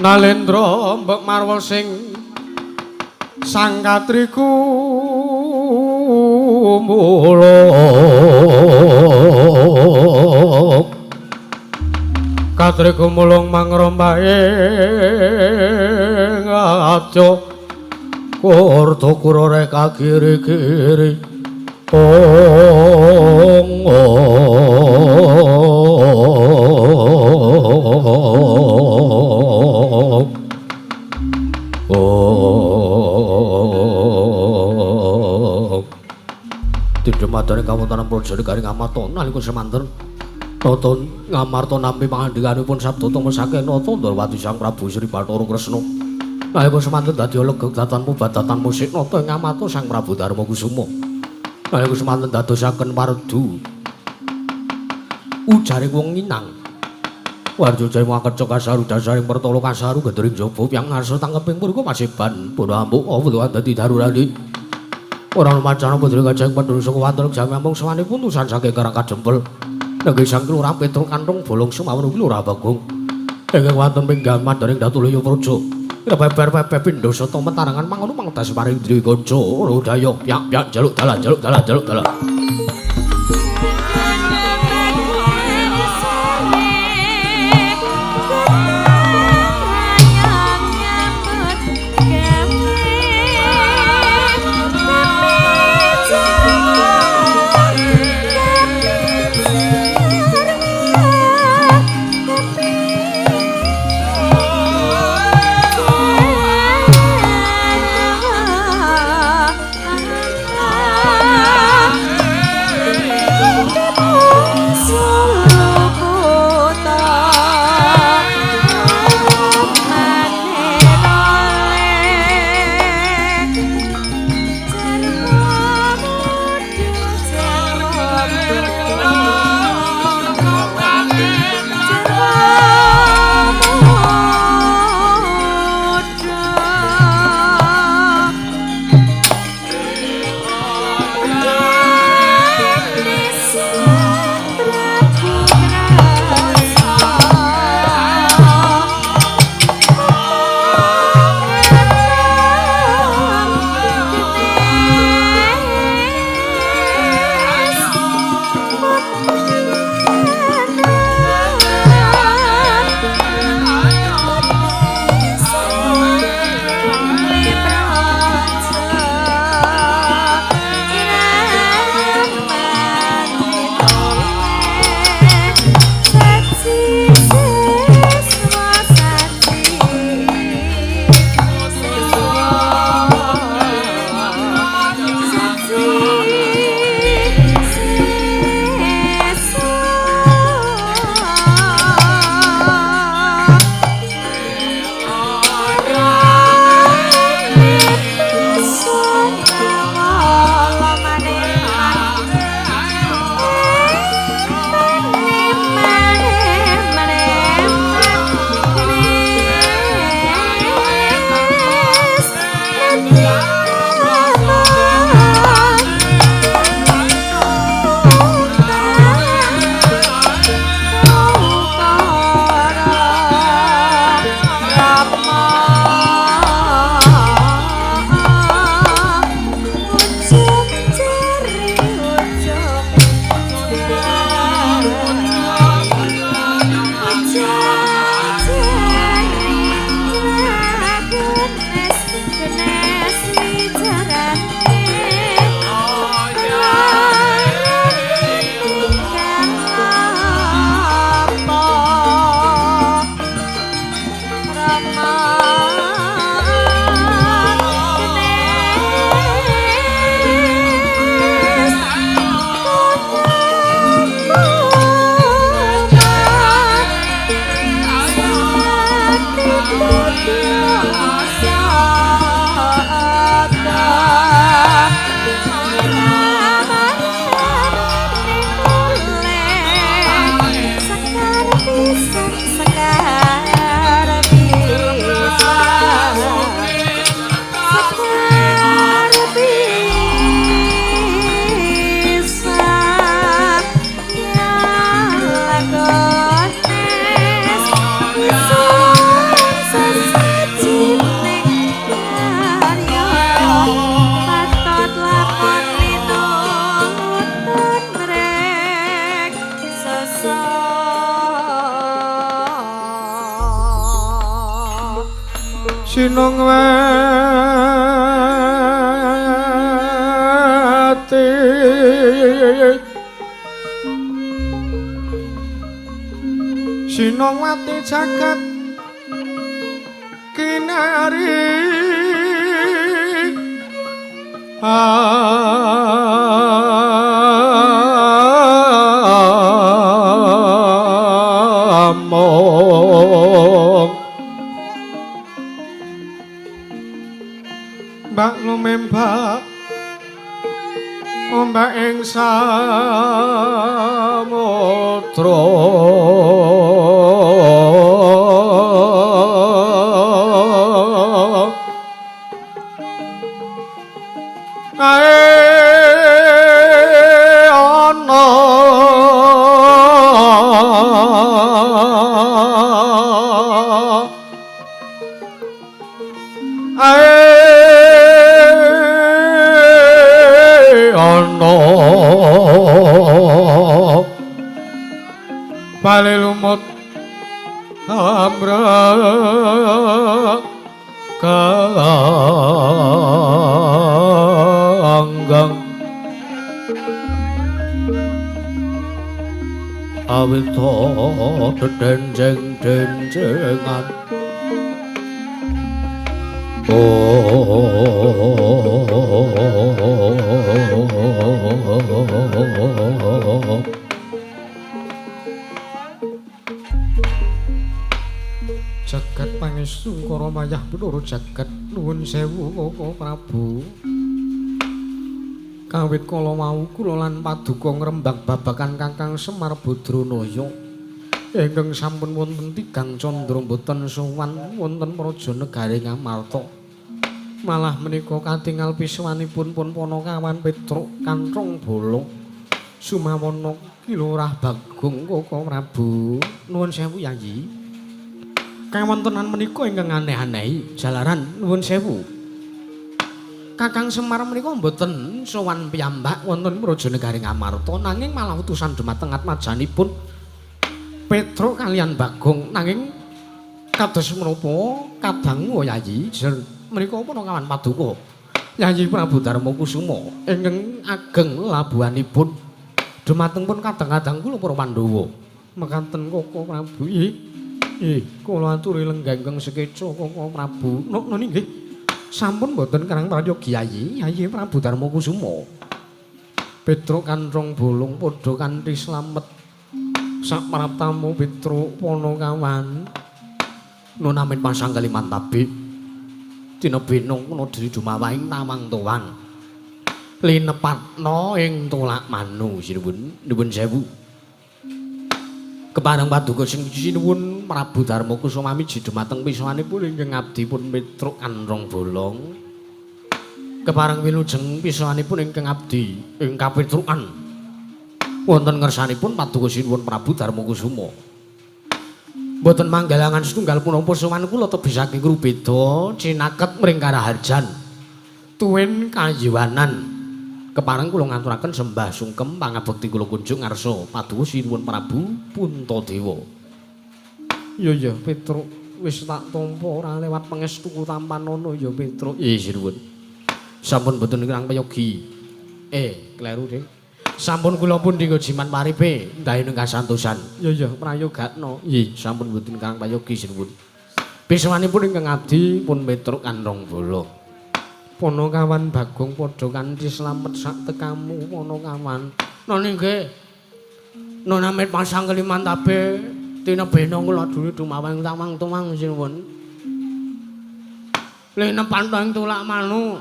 Nalendra mbek marwa sing sang katriku mula katriku mulung mangrombahe ngaco kurta kurore kagiri-giri Madane kawontenan Praja Negari Ngamarta nalika semanten Tata Ngamarta nampi pangandikanipun sabda tama saking Natandrawati Sang Prabu Sri Bathara Kresna. Nalika semanten dadi legeng datan mubadatan musik nata ing Ngamarta Sang Prabu Darmakusuma. Nalika semanten dadosaken pardu ujaring wong Minang Warjo jaya mangkat cok kasaru dasaring pertolo kasaru gedering jopo yang ngarsa tangkeping purko masiban bodo ambu apa dadi darurani orang macana putri kajeng penduduk saka watel jami ampung sewani puntusan saking karang kadempel negeri sang kelurah petruk kantong bolong sumawon kelurah bagung ingkang wonten pinggan mandaring Datuleyo Praja beber-beber pindha sata mentarangan mangono mangtes paring dri kanca rodaya piak-piak jaluk dalan Sinong wati Sinong wati jagat kinari Mbak lumembak ombak ing samudra bali lumut amra kanggang awito denjeng-denjengan jagat pangestu kara mayah pendoro jagat nuwun sewu Koko Prabu kawit kala wau kula lan paduka ngrembak babagan Kakang Semar Badranaya ingkang sampun wonten tigang candra boten sowan wonten praja negari Ngamarta malah menika katingal piswanipun pun Panakawan Petruk Kanthong Bolong Sumawana Kilurah Bagong Koko Prabu nuwun sewu Yayi kawontenan menika ingkang aneh-aneh jalaran nuwun sewu Kakang Semar menika mboten sowan piyambak wonten praja negari Ngamarta nanging malah utusan dhumateng atmajanipun Petruk kalian Bagong nanging kados menapa kadangu Yayi jer menika Panakawan Paduka Yayi Prabu Darma Kusuma ingkang ageng labuhanipun dhumateng pun kadang-kadang kula para Pandhawa mekaten Koko Prabu kula aturi lenggah sekeca Koko Prabu napa nggih sampun mboten karang prayogi Yayi Prabu Darma Kusuma Petruk Kanthong Bolong padha kanthi slamet sapraptamu Petruk Panakawan nunamin pasang Kalimantabe dina benong kuna diri dumawahing tamang tuwang linepatna ing tolak manu sinuwun sewu kepareng paduka sing sinuwun Prabu Darma Kusuma miji dhumateng piswanipun ingkang abdi pun Petruk Kanthong Bolong kepareng wilujeng piswanipun ingkang abdi ing kapetrukan wonten ngersanipun paduka sinuwun Prabu Darma Kusuma mboten manggalangan setunggal punapa sowan kula tebih saking Rubeda cinaket mring Karaharjan tuwin kayuwanan kepareng kula ngaturaken sembah sungkem pangabekti kula kunjung ngarsa paduka sinuwun Prabu Puntadewa iya Petruk wis tak tampa ora lewat pangestuku tampanana ya Petruk sinuwun sampun mboten kirang payogi kleru Dik sampun kula pun dinggo jiman paripe ndahing kasantosan. Iya prayogakna. Nggih, sampun mboten Kang payogi sinuwun. Piswanipun ingkang abdi pun Petruk Kanthong Bolong. Panakawan Bagong padha kanthi slamet sak tekamu Panakawan. Nona nggih. Nona met pasang Kalimantabe tina benong kula dulu dumawang tamang-tumang sinuwun. Linepan ing tulak manu.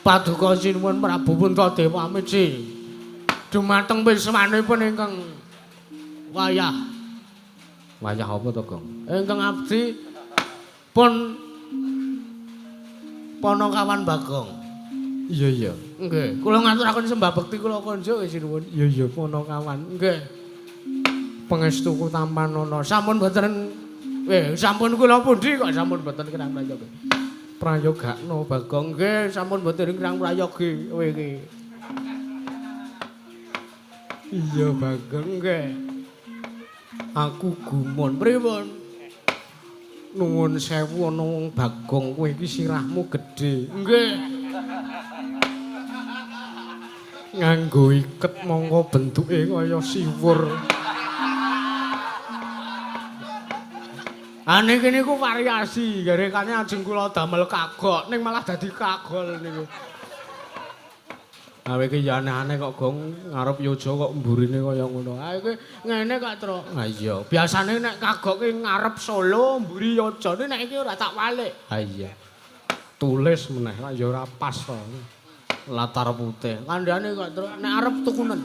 Paduka sinuwun Prabu Puntadewa miji dumateng piswanipun ingkang wayah apa to, Gong? Ingkang abdi pun Panakawan Bagong. Iya. Nggih, kula ngaturaken sembah bekti kula konjuk sinuwun. Iya Panakawan. Nggih. Pangestuku tampanana. Sampun mboten sampun kula pundi kok sampun mboten kirang prayogi. Prayogakna Bagong nggih sampun mboten kirang prayogi kowe iki. Iya Bagong nggih. Aku gumun pripun? Nuwun sewu ana wong Bagong kowe iki sirahmu gedhe. Nggih. Nganggo iket mongko bentuke kaya siwur. Ane kene ku variasi, garekane ajeng kula damel kagok ning malah dadi kagol niku. Awe iki ya aneh-aneh kok Gong ngarep yoja kok mburine kaya ngono. Ha iki ngene kok, Tru. Ha iya, biasane nek kagok ki ngarep Solo, mburi yojane nek iki ora tak walik. Ha iya. Tulis meneh lah ya ora pas to. Latar putih. Kandhane kok, Tru. Nek arep tukunen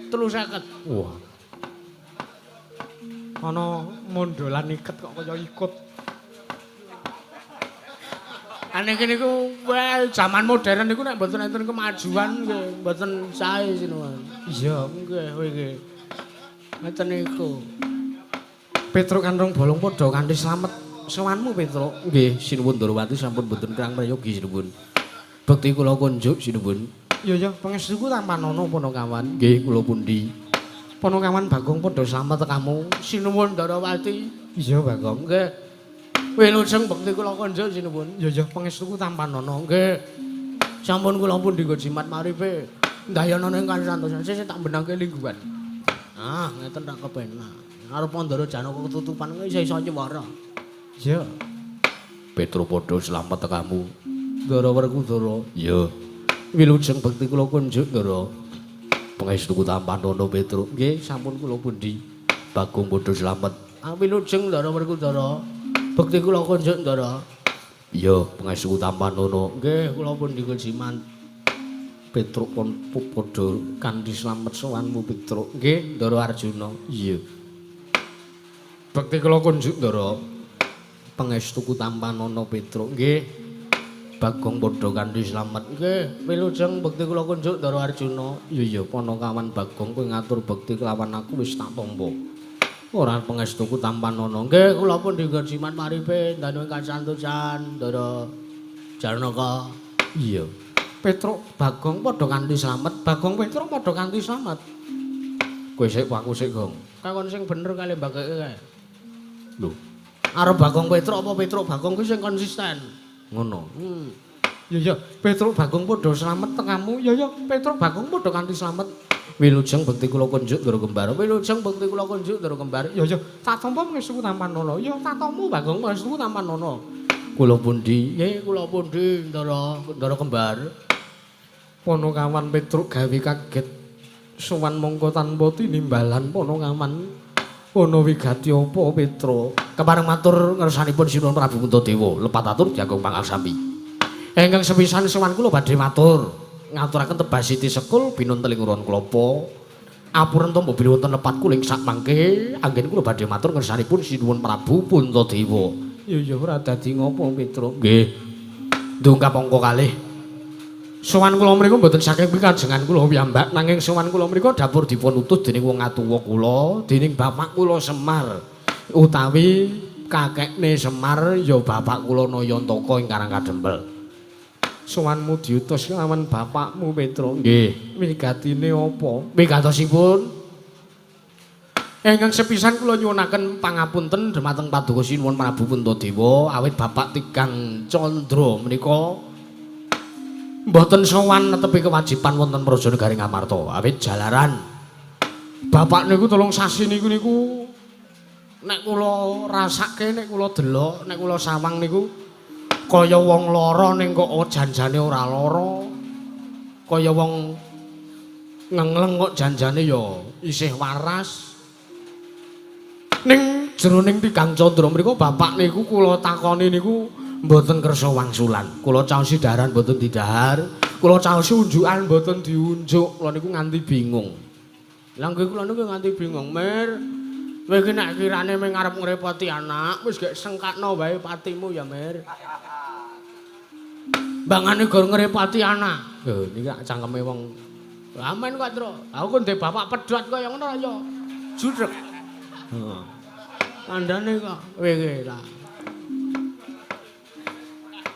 350. Wah. Ana mondolan iket kok kaya ikut. Ane kene ku jaman modern niku nek mboten enten kemajuan nggih mboten sae sinuwun. Iya, nggih kowe iki. Ngeten niku. Petruk Kanthong Bolong padha kanthi slamet sowanmu Petruk. Nggih, sinuwun Ndrawati sampun mboten kirang prayogi sinuwun. Bekti kula kunjuk sinuwun. Iya, pangestuku tampanana Panakawan. Nggih, kula pundi. Ponokawan Bagong padha slamet kamu. Sinuwun Darawati. Iya Bagong. Nggih. Wilujeng bekti kula konjo sinuwun. Ya pangestuku tampanana. Nggih. Sampun kula pun dinggo jimat maripe. Ndayanana ingkang santosa sesuk tak benangke lingguhan. Ah, ngeten tak kepenak. Arep Pandara Janaka ketutupan kuwi iso nyewara. Iya. Petro padha slamet kamu. Ndara Werkudara. Iya. Wilujeng bekti kula kunjuk Ndara. Pangestuku tampanana Petro. Nggih, sampun kula pundi. Bagong padha slamet. Ah, wilujeng Ndara Werkudara. Bekti kula kunjuk Ndara. Iya, pangestuku tampanana. Nggih, kula pun dinggo jimat. Petruk pun padha kanthi slamet sowanmu Petruk. Nggih, Ndara Arjuna. Iya. Bekti kula kunjuk Ndara. Pangestuku tampanana Petruk. Nggih. Bagong padha kanthi slamet. Nggih, wilujeng bekti kula kunjuk Ndara Arjuna. Iya Ponokawan Bagong kowe ngatur bekti kelawan aku wis tak tampa. Ora pangestuku tampanana. Nggih, kula pun dinggo jimat maripe danu ingkang santosan Ndara Janaka. Iya. Petruk Bagong padha kanthi slamet. Bagong Petruk padha kanthi slamet. Kowe sik aku sik, Gong. Kakon sing bener kali mbageke kae. Lho, Arep Bagong Petruk apa Petruk Bagong kuwi sing konsisten. ngono. Ya Petruk Bagong padha slamet tekamu. Ya Petruk Bagong padha kanthi slamet. Wilujeng bekti kula kunjuk Ndara Kembar. Wilujeng bekti kula kunjuk Ndara Kembar. Ya tak tampa pangestuku tampanana. Ya tak tampa Bagong pangestuku tampanana. Kula pundi? Nggih, kula pundi Ndara Kembar. Ponokawan Petruk gawe kaget. Sowan mongko tanpa tinimbalan Ponokawan. Ana wigati apa Petruk? Kepareng matur ngersanipun Sinuwun Prabu Puntadewa, lepat atur Jagong Pangaksami. Ingkang sepisan sowan kula badhe matur. Ngaturaken tebasiti sekul binun teling uron klapa. Apuren tampa bilih wonten lepat kuling sak mangke anggen kula badhe matur ngersanipun Sinuwun Prabu Puntadewa. Ya ora dadi ngopo Petruk. Nggih. Ndungkap angka kalih. Sowan kula mriku mboten saking pikajengan kula piyambak nanging sowan kula mriku dapur dipun utus dening wong atuwa kula, dening bapak kula Semar utawi kakekne Semar ya bapak kula Nayantaka ing Karang Kadempel. Sowanmu diutus kelawan bapakmu Petruk. Nggih. Wigatine apa? Wigatosipun Ingkang sepisan kula nyuwunaken pangapunten dhumateng Paduka Sinuwun Prabu Puntadewa awit bapak Tigang Candra menika mboten sowan netepi kewajiban wonten Prajanegari Ngamarta awit jalaran bapak niku tulung sasi niku nek kula rasake nek kula delok nek kula sawang niku kaya wong lara ning kok janjane ora lara kaya wong ngengleng kok janjane ya isih waras ning jroning Tigang Candra mriku bapak niku kula takoni niku mboten kersa wangsulan. Kula caosi daharan mboten didahar, kula caosi unjukan mboten diunjuk. Kula niku nganti bingung. Lah nggih kula niku nganti bingung, Mir. Kowe iki nek kirane mung arep ngrepoti anak, wis gek sengkakno wae patimu ya, Mir. Bangane gor ngrepoti anak. Lho niki cangkeme wong Amen kok, Tru. Aku ndek bapak pedhot kaya ngono ya. Judrek. heeh. Kandhane kok kowe iki ta.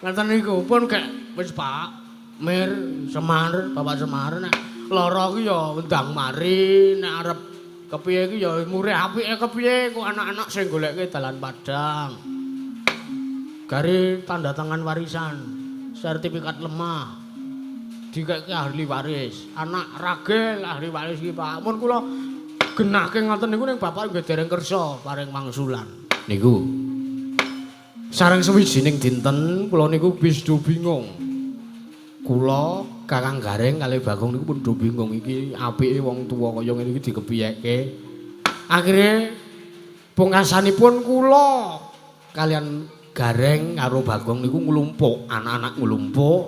Ngaten niku pun kek wis Pak Mir Semar, Bapak Semar nek lara ku ya ndang mari, nek arep kepiye iki ya murih apike kepiye kok anak-anak sing goleke dalan Padang. Gari tanda tangan warisan, sertifikat lemah. Dikeke ahli waris, anak ragil ahli waris iki Pak. Mun kula genahke ngoten niku ning bapak nggih dereng kersa paring mangsulan. Niku sareng sewijining dinten kula niku wis do bingung. Kula Kakang Gareng kalih Bagong niku pun do bingung iki apike wong tuwa kaya ngene iki dikepiyeke. Akhire pungkasanipun kula kalian Gareng karo Bagong niku nglumpuk, anak-anak nglumpuk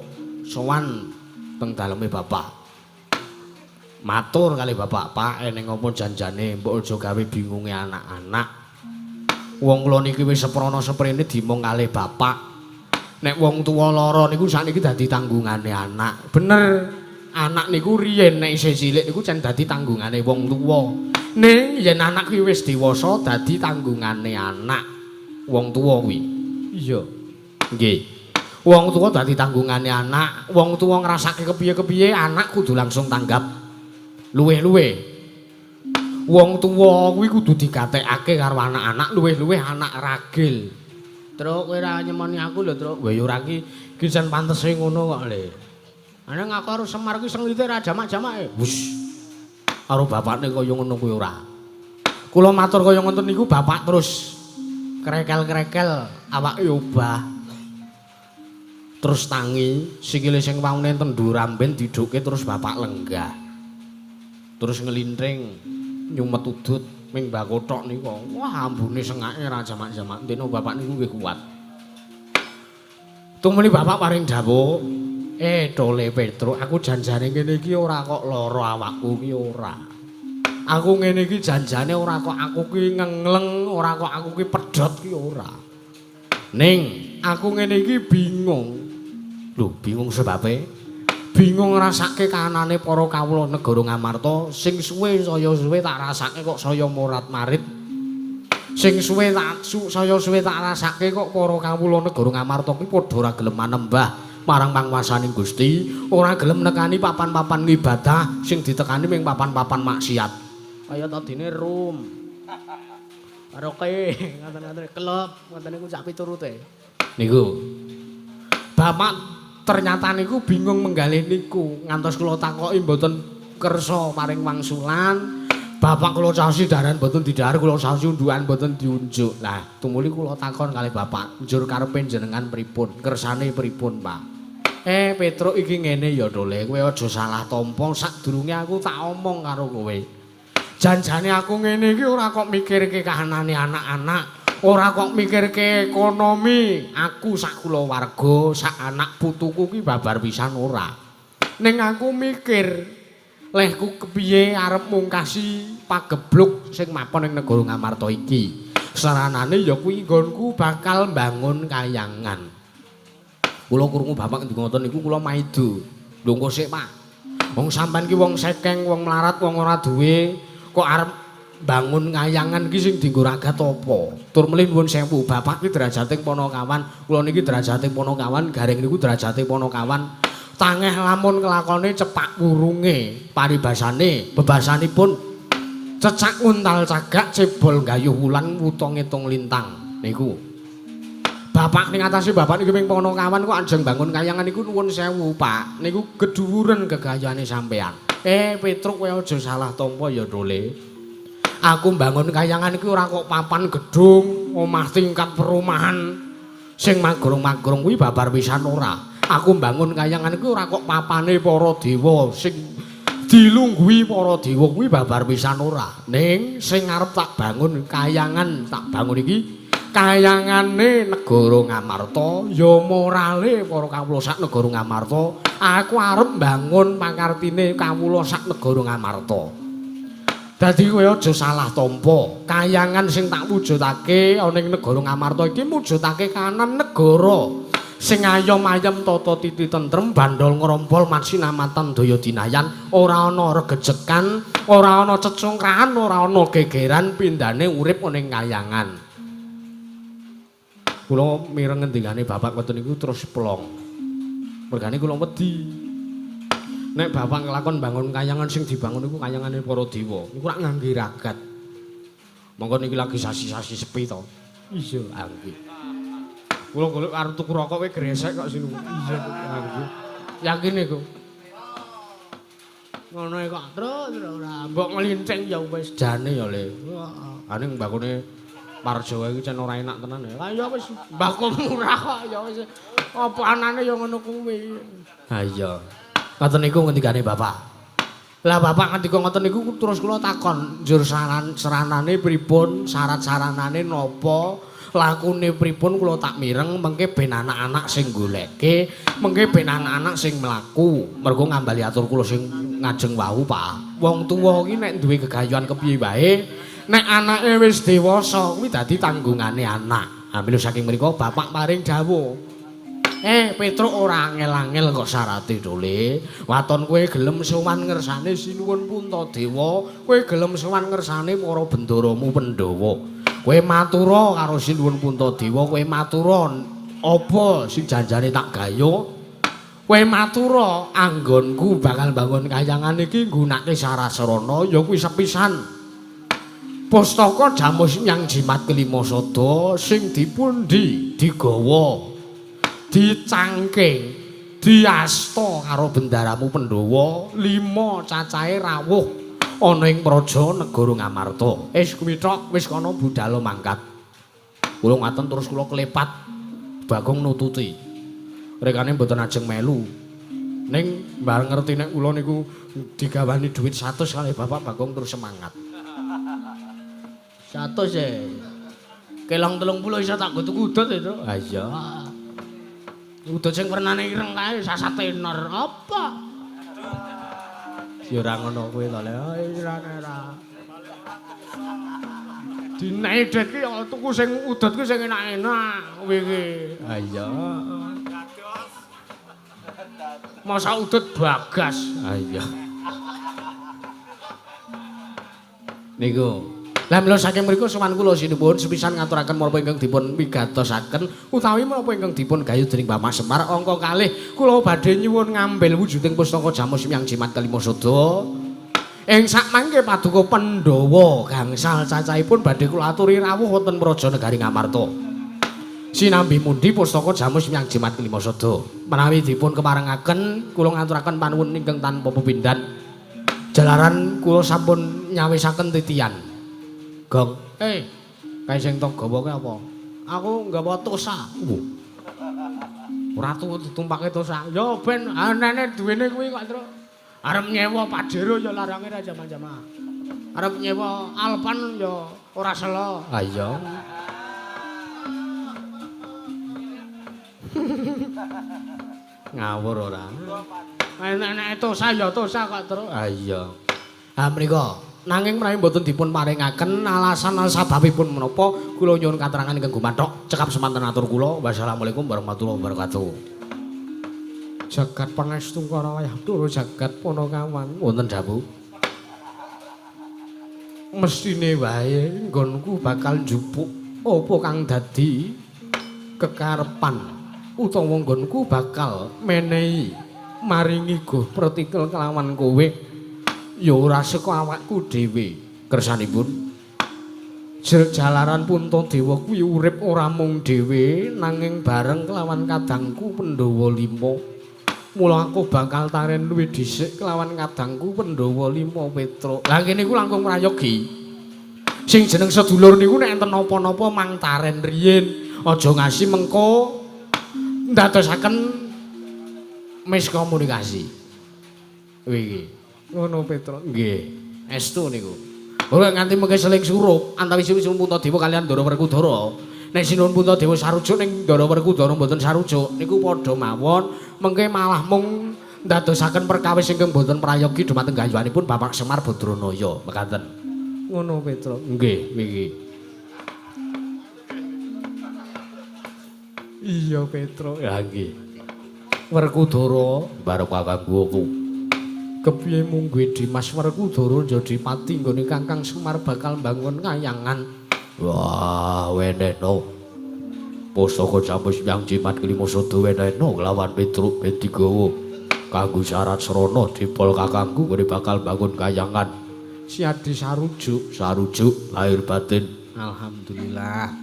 sowan teng daleme bapak. Matur kalih bapak, "Pak, eneng apa janjane mbok aja gawe bingunge anak-anak." Wong kula niki wis seprana seprene dimong kalih bapak. Nek wong tuwa lara niku sakniki dadi tanggungane anak. Bener, anak niku riyen nek isih cilik niku jan dadi tanggungane wong tuwa. Ning yen anak kuwi wis dewasa dadi tanggungane anak. Wong tuwa kuwi. Iya. Nggih. Wong tuwa dadi tanggungane anak. Wong tuwa ngrasake kepiye-kepiye anak kudu langsung tanggap luweh-luweh. Wong tuwa kuwi kudu digatekake karo anak-anak luwih-luwih anak ragil. Truk kowe ora nyemoni aku lho, Truk. Wah ya ora ki jan pantese ngono kok, Le. Ana aku karo Semar kuwi senglite ra jamak-jamake. Wus. Karo bapakne kaya ngono kuwi ora. Kula matur kaya ngoten niku bapak terus krekel-krekel awake obah. Terus tangi, sikile sing waune tendu ramben diduke terus bapak lenggah. Terus ngelintring nyumet udut ming mbak kothok niku. Wah, ambune sengake ra jamak-jamak. Dene bapak niku nggih kuat. Tumuli bapak paring dawuh, Dole Petro, aku janjane ngene iki ora kok lara awakku ki ora. Aku ngene iki janjane ora kok aku ki ngengleng, ora kok aku ki pedhot ki ora. Ning aku ngene iki bingung. Lho, bingung sebabe? Bingung ngrasake kahanane para kawula negara Ngamarta sing suwe saya suwe tak rasake kok saya morat-marit. Sing suwe tak saya suwe tak rasake kok para kawula negara Ngamarta kuwi padha ora gelem manembah marang panguwasaning Gusti, ora gelem nekani papan-papan ibadah sing ditekani ming papan-papan maksiat. Kaya tadine rum. Karaoke, ngaten-ngaten klub, ngaten niku cak piturute. Niku. Bapak ternyata niku bingung menggalih niku, ngantos kula takoki mboten kersa maring wangsulan. Bapak kula caosi daran mboten didhahar, kula caosi undukan mboten diunjuk. Lah, tumuli kula takon kalih Bapak, njur karepe jenengan pripun? Kersane pripun, Pak? Petruk iki ngene ya, Dole, kowe aja salah tampa, sadurunge aku tak omong karo kowe. Janjane aku ngene iki ora kok mikirke kahanane anak-anak, ora kok mikirke ekonomi, aku sak kulawarga, sak anak putuku ki babar pisan ora. Ning aku mikir lehku kepiye arep mungkasi pagebluk sing mapan ning negara Ngamarta iki. Saranane ya kuwi nggonku bakal mbangun kayangan. Kula krungu bapak ngendika ngoten niku kula maido. Lho engko sik, Pak. Wong sampean ki wong sekeng, wong melarat, wong ora duwe, kok arep bangun kayangan ki sing dienggo ragat apa? Tur melih nuwun sewu, bapak ki derajating ponokawan, kula niki derajating ponokawan, Gareng niku derajating ponokawan. Tangeh lamun kelakone cepak wurunge, paribasane, bebasanipun cecak nguntal cagak cebol gayuh wulan wuta ngitung lintang. Niku. Bapak ning atase bapak niki ping ponokawan kok anjeng bangun kayangan niku nuwun sewu, Pak. Niku gedhuwuren gegayane sampean. Petruk kowe aja salah tampa ya, Dole. Aku mbangun kayangan iki ora kok papan gedung, omah tingkat perumahan sing magurung-magurung kuwi babar pisan ora. Aku mbangun kayangan iki ora kok papane para dewa sing dilungguhi para dewa kuwi babar pisan ora. Ning sing arep tak bangun kayangan, tak bangun iki kayangane negara Ngamarta, ya morale para kawula sak negara Ngamarta. Aku arep mbangun pangartine kawula sak negara Ngamarta. Dadi kowe aja salah tampa. Kayangan sing tak wujudake ana ing negara Ngamarta iki mujudake kanan negara sing ayom-ayem tata titi tentrem, bandol ngrompol matsinamatan daya dinayan, ora ana regejekan, ora ana cecungkrahan, ora ana gegeran, pindhane urip ana ing kayangan. Kula mireng ngendikane bapak ngoten niku terus plong. Mergane kula wedi. Nek bapak nglakon bangun kayangan sing dibangun niku kayangane para dewa. Niku rak ngangge ragat. Monggo niki lagi sasi-sasi sepi to. Iya, nggih. Kula golek arep tuku rokok kowe gresek kok sinu. Iya, nggih. Yakin niku. Ngono kok terus ora mbok ngelincing ya wis jane ya Le. Aning mbakune Parjawa iki jan ora enak tenan ya. Ya wis mbahku murah kok ya wis. Apa anane ya ngono kuwi. Ha iya. Ngoten niku ngendikane Bapak. Lah Bapak ngendika ngoten niku terus kula takon, njur saranane pripun, syarat-saranane napa, lakune pripun kula tak mireng mengke ben anak-anak sing goleke, mengke ben anak-anak sing mlaku. Mergo ngambali atur kula sing ngajeng wau, Pak. Wong tuwa iki nek duwe gegayuhan kepiye wae, nek anake wis dewasa kuwi dadi tanggungane anak. Ambil saking mriku bapak paring dawuh. Petruk ora angel-angel kok syarate, Dole. Waton kowe gelem sowan ngersane Sinuwun Puntadewa, kowe gelem sowan ngersane para bendaramu Pandhawa. Kowe matura karo Sinuwun Puntadewa, kowe matura apa sing janjane tak gayo. Kowe matura anggonku bakal bangun kayangan iki nggunakake sarasrana ya kuwi sepisan Pustaka Jamus Nyang Jimat kelima sada sing dipun digawa dicangking diasta karo bendaramu Pandhawa 5 cacahe rawuh ana ing praja negara Ngamarta. Kuwi tok wis kana budhal mangkat. Kula ngaten terus kula klepat Bagong nututi. Rekane mboten ajeng melu. Ning bareng ngerti nek kula niku digawani dhuwit 100 kalih Bapak Bagong terus semangat. 100 e. Kelong 30 iso tak go tuku udut itu. Ha iya. Udut sing wernane ireng kae sasatenor apa? Ya ora ngono kuwi to le. Ora. Dinaidet ki tuku sing udut ki sing enak-enak kuwi ki. Ha iya. Masa udut Bagas. Ha iya. Niku. Lah mila saking mriku sowan kula sinuwun sepisan ngaturaken menapa ingkang dipun pigatosaken utawi menapa ingkang dipun gayuh dening Bapak Semar angka kalih kula badhe nyuwun ngambil wujuding pustaka Jamus Nyang Jimat kelima sada. Ing sakmangke paduka Pandhawa gangsal cacahipun badhe kula aturi rawuh wonten Praja Negari Ngamarta. Sinambi mundi pustaka Jamus Nyang Jimat kelima sada. Menawi dipun keparengaken kula ngaturaken panuwun ingkang tanpa pepindhan. Jalaran kula sampun nyawisaken titian. Gong, kae sing tok gawa ki apa? Aku nggawa tosa. Ora ditumpake tosa. Ya ben anane duwene kuwi kok, Tru. Arep nyewa Pajero ya larange ra jaman-jaman. Arep nyewa Alpan ya ora selo. Ha iya. Ngawur ora. Nek tosa ya tosa kok, Tru. Ha iya. Ha mriko nanging menawi mboten dipun paringaken alasan sababipun menapa kula nyuwun katerangan ingkang gumathok cekap semanten atur kula. Wassalamualaikum warahmatullahi wabarakatuh. Jagat pangestu kara wayah turu jagat panakawan wonten dawuh. Mestine wae nggonku bakal njupuk apa kang dadi kekarepan utawa nggonku bakal menehi maringi guh pratikel kelawan kowe. Ya ora saka awakku dhewe kersanipun. Jalaran Puntadewa kuwi urip ora mung dhewe nanging bareng kelawan kadangku Pandhawa 5. Mula aku bakal taren luwih dhisik kelawan kadangku Pandhawa 5 Petruk. Lah kene iku langkung prayogi. Sing jeneng sedulur niku nek enten napa-napa mang taren riyin. Aja ngasi mengko ndadosaken miskomunikasi. Iki ngono Petruk. Nggih, estu niku. Ora nganti mengke seling surup antawisipun Puntadewa kaliyan Ndara Werkudara. Nek sinuwun Puntadewa sarujuk ning Ndara Werkudara mboten sarujuk niku padha mawon mengke malah mung ndadosaken perkawis ingkang mboten prayogi dumateng gayuhanipun Bapak Semar Badranaya. Mekaten. Ngono Petruk. Nggih, nggih. Iya Petruk. Ya nggih. Werkudara bareng kanggo aku. Kepiye mung kuwi Dimas Werkudara jadi pati nggone Kakang Semar bakal bangun kayangan. Wah, weneno. Pustaka Jamus Nyang Jimat kelima sada weneno lawan Petruk ben digawa kanggo syarat srana dipol kakangku nggone bakal bangun kayangan. Siadi sarujuk lahir batin. Alhamdulillah.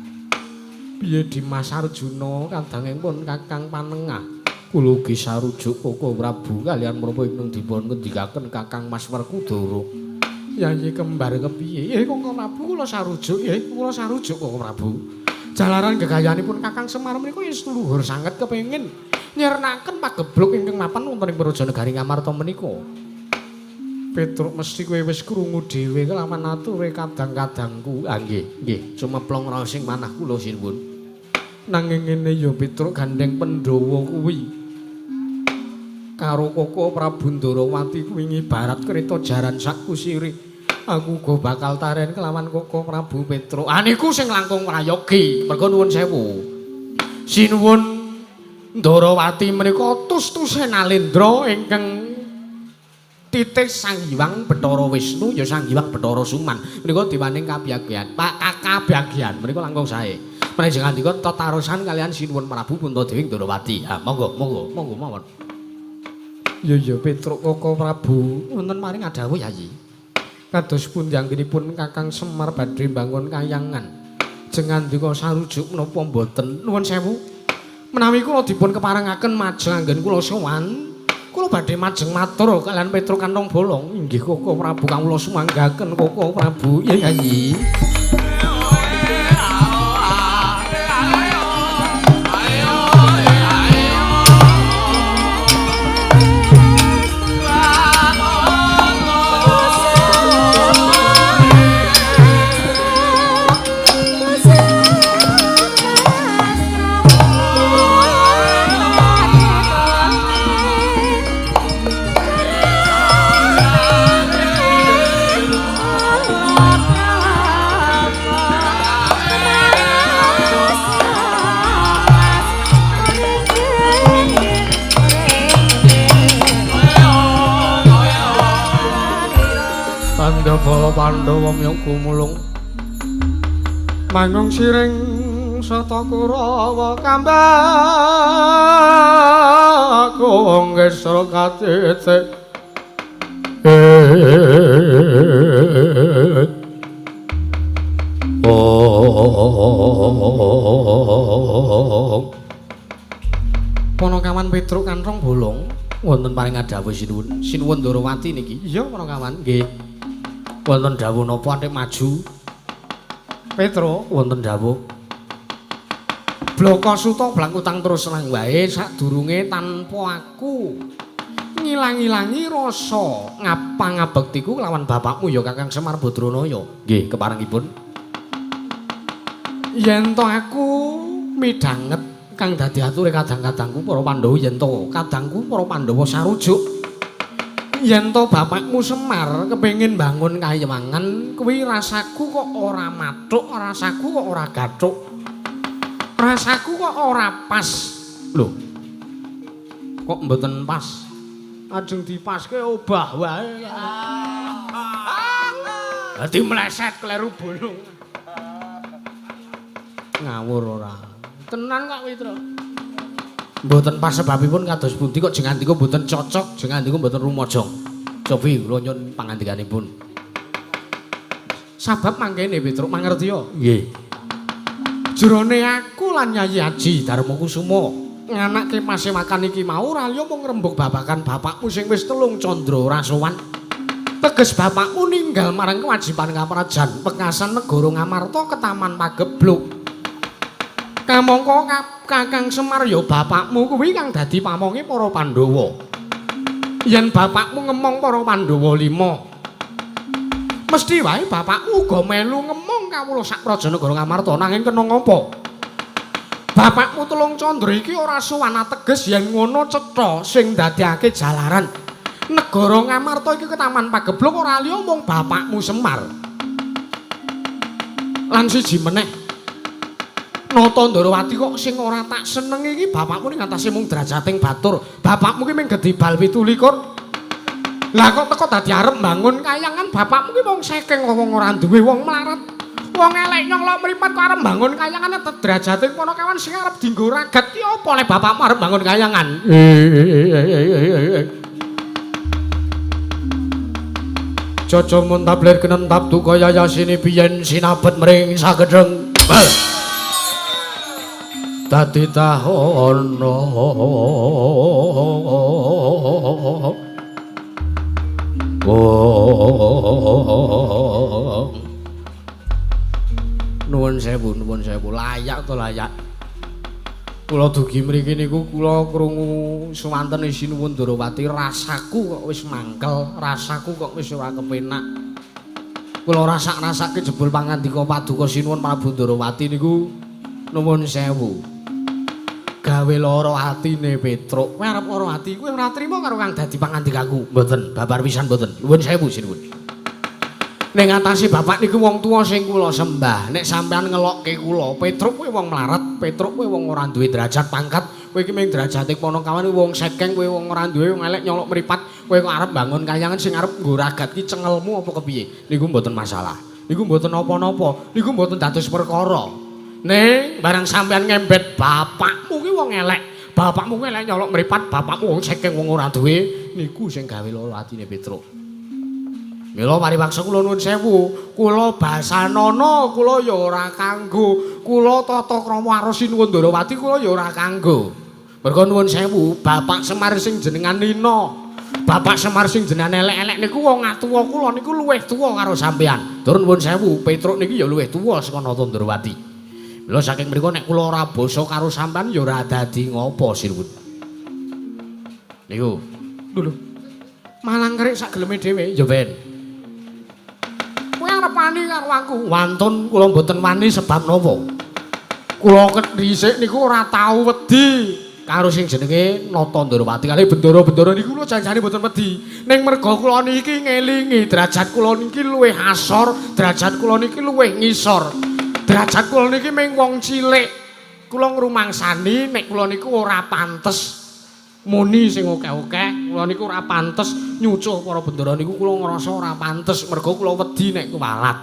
Piye Dimas Arjuna kadangipun Kakang Panengah? Kula ugi sarujuk Koko Prabu kaliyan menapa ingkang dipun ngendikaken Kakang Mas Werkudara. Yayi kembar kepiye? Koko Prabu kula sarujuk, kula sarujuk Koko Prabu. Jalaran gegayanipun Kakang Semar menika wis luhur sanget kepengin nyernaken pagebluk ingkang mapan wonten ing Praja Negari Ngamarta menika. Petruk mesti kowe wis krungu dhewe kelawan ature kadang-kadangku. Ah nggih, sumeplong raos sing manah kula sinuwun. Nanging ngene ya Petruk gandeng Pandhawa kuwi karo Koko Prabu Ndarawati kuwi ngibarat kereta jaran sak kusire. Aku go bakal taren kelawan Koko Prabu Petruk. Ah niku sing langkung prayogi. Mergo nuwun sewu. Sinuwun Ndarawati menika tus-tuse Nalendra ingkang titik Sang Hyang Bathara Wisnu ya Sang Hyang Bathara Suman. Menika diwaning kabagyan. Pak kabagyan menika langkung sae. Panjenengan ngandika tetarusan kalian Sinuwun Prabu Puntadewi Ndarawati. Ha monggo mawon. Ya Petruk Koko Prabu wonten maring adhawuh Yayi. Kados pundi anggenipun Kakang Semar badhe mbangun kayangan. Jengandika sarujuk menapa mboten? Nuwun sewu. Menawi kula dipun keparengaken majeng anggen kula sowan, kula badhe majeng matur kalian Petro Kantong Bolong. Inggih Koko Prabu kawula sumanggaken Koko Prabu. Yayi. Pandhawa Pandhawa myoku mulung manggung siring sata Kurawa kambang gesra katete Panakawan Petruk Kantong Bolong wonten paring adhawuh sinuwun Ndarawati niki. Iya Panakawan nggih. Wonten dawuh napa atik maju? Petro wonten dawuh. Blaka suta blangkutang terus nang wae sadurunge tanpa aku ngilang-ilangi rasa ngapangabektiku lawan bapakmu ya Kakang Semar Badranaya. Nggih, keparengipun. Yen to aku midhanget kang dadi ature kadang-kadangku para Pandhawa yen to kadangku para Pandhawa sarujuk yen to bapakmu Semar kepengin bangun kayangan kuwi rasaku kok ora mathuk, rasaku kok ora gathuk. Rasaku kok ora pas. Lho. Kok mboten pas? Ajeng dipaske obah wae. Dadi meleset kleru bolong. Ngawur ora. Tenan kok Witra. Mboten pas sebabipun kados pundi kok jengandika mboten cocok, jengandika mboten rumaja. Cobi kula nyuwun pangandikanipun. Sabab mangkene Petruk mangerti ya? Nggih. Jerone aku lan Yayi Aji Darmakusuma nganake pasewakan iki mau ora liya mung ngrembug babakan bapakmu sing wis telung candra rasowan. Teges bapakmu ninggal marang kewajiban kaprajan pekasan negara Ngamarta ke Taman Pagebluk. Kamangka Kakang Semar ya bapakmu kuwi kang dadi pamonge para Pandhawa. Yen bapakmu ngemong para Pandhawa 5, mesti wae bapakmu uga melu ngemong kawula sak praja negara Ngamarta nanging kena ngapa? Bapakmu telung candra iki ora sowan ateges yen ngono cetha sing dadekake jalaran negara Ngamarta iki ke Taman Pagebluk ora liya mung bapakmu Semar. Lan siji meneh Nata Ndarawati kok sing ora tak seneng iki bapakmu ning atase mung drajating batur. Bapakmu ki mung gedhi bal 17. Lah kok teko dadi arep mbangun kayangan bapakmu ki mung saking wong ora duwe wong melarat. Wong elek nyolok mripat kok arep mbangun kayangan drajating Panakawan sing arep dienggo ragat ki apa le bapakmu arep mbangun kayangan. Caca muntabler kenentap duka yayasine biyen sinabet mring sagedeng. Dadi tahono nuwun sewu layak to layak kula dugi mriki niku kula krungu suwanten Sinuwun Ndarawati rasaku kok wis mangkel rasaku kok wis ora kepenak kula rasak-rasake jebul pangandika paduka Sinuwun Prabu Ndarawati niku nuwun sewu gawe lara atine Petruk. Kowe arep lara ati, kowe ora trima karo kang dadi pangandikaku. Mboten, babar pisan mboten. Nuwun sewu sinuwun. Ning ngatasi bapak niku wong tuwa sing kula sembah. Nek sampean ngelokke kula, Petruk kowe wong melarat, Petruk kowe wong ora duwe derajat pangkat, kowe iki mung derajate Panakawan wong sekeng, kowe wong ora duwe wong elek nyolok mripat, kowe kok arep bangun kayangan sing arep nggo ragat ki cengelmu apa kepiye? Niku mboten masalah. Niku mboten napa-napa. Niku mboten dados perkara. Ning barang sampean ngembet bapakmu ki wong elek, bapakmu ki elek nyolok mripat, bapakmu wong saking wong ora duwe, niku sing gawe lara atine Petruk. Mila pariwaksa kula nuwun sewu, kula Basanana kula ya ora kanggo, kula tata krama Arsi nuwun Ndarawati kula ya ora kanggo. Merga nuwun sewu, Bapak Semar sing jenengan Nina, Bapak Semar sing jenengan elek-elek niku wong atuwa kula niku luwih tuwa karo sampean. Tur nuwun sewu, Petruk niki ya luwih tuwa saka Nata Ndarawati. Mila saking mriku nek kula ora basa karo sampean ya ora dadi ngopo sinuwun. Niku. Lho. Malang kerik sak geleme dhewe ya ben. Kowe arep wani karo aku. Wantun kula mboten wani sebab napa? Kula dhisik niku ora tau wedi karo sing jenenge Nata Ndarawati kalih bendara-bendara niku kula janjane mboten wedi. Ning merga kula niki ngelingi derajat kula niki luwih asor, derajat kula niki luwih ngisor. Derajat kula niki mung wong cilik. Kula ngrumangsani nek kula niku ora pantes muni sing akeh-akeh, kula niku ora pantes nyucuh para bendara niku kula ngrasa ora pantes merga kula wedi nek kuwalat.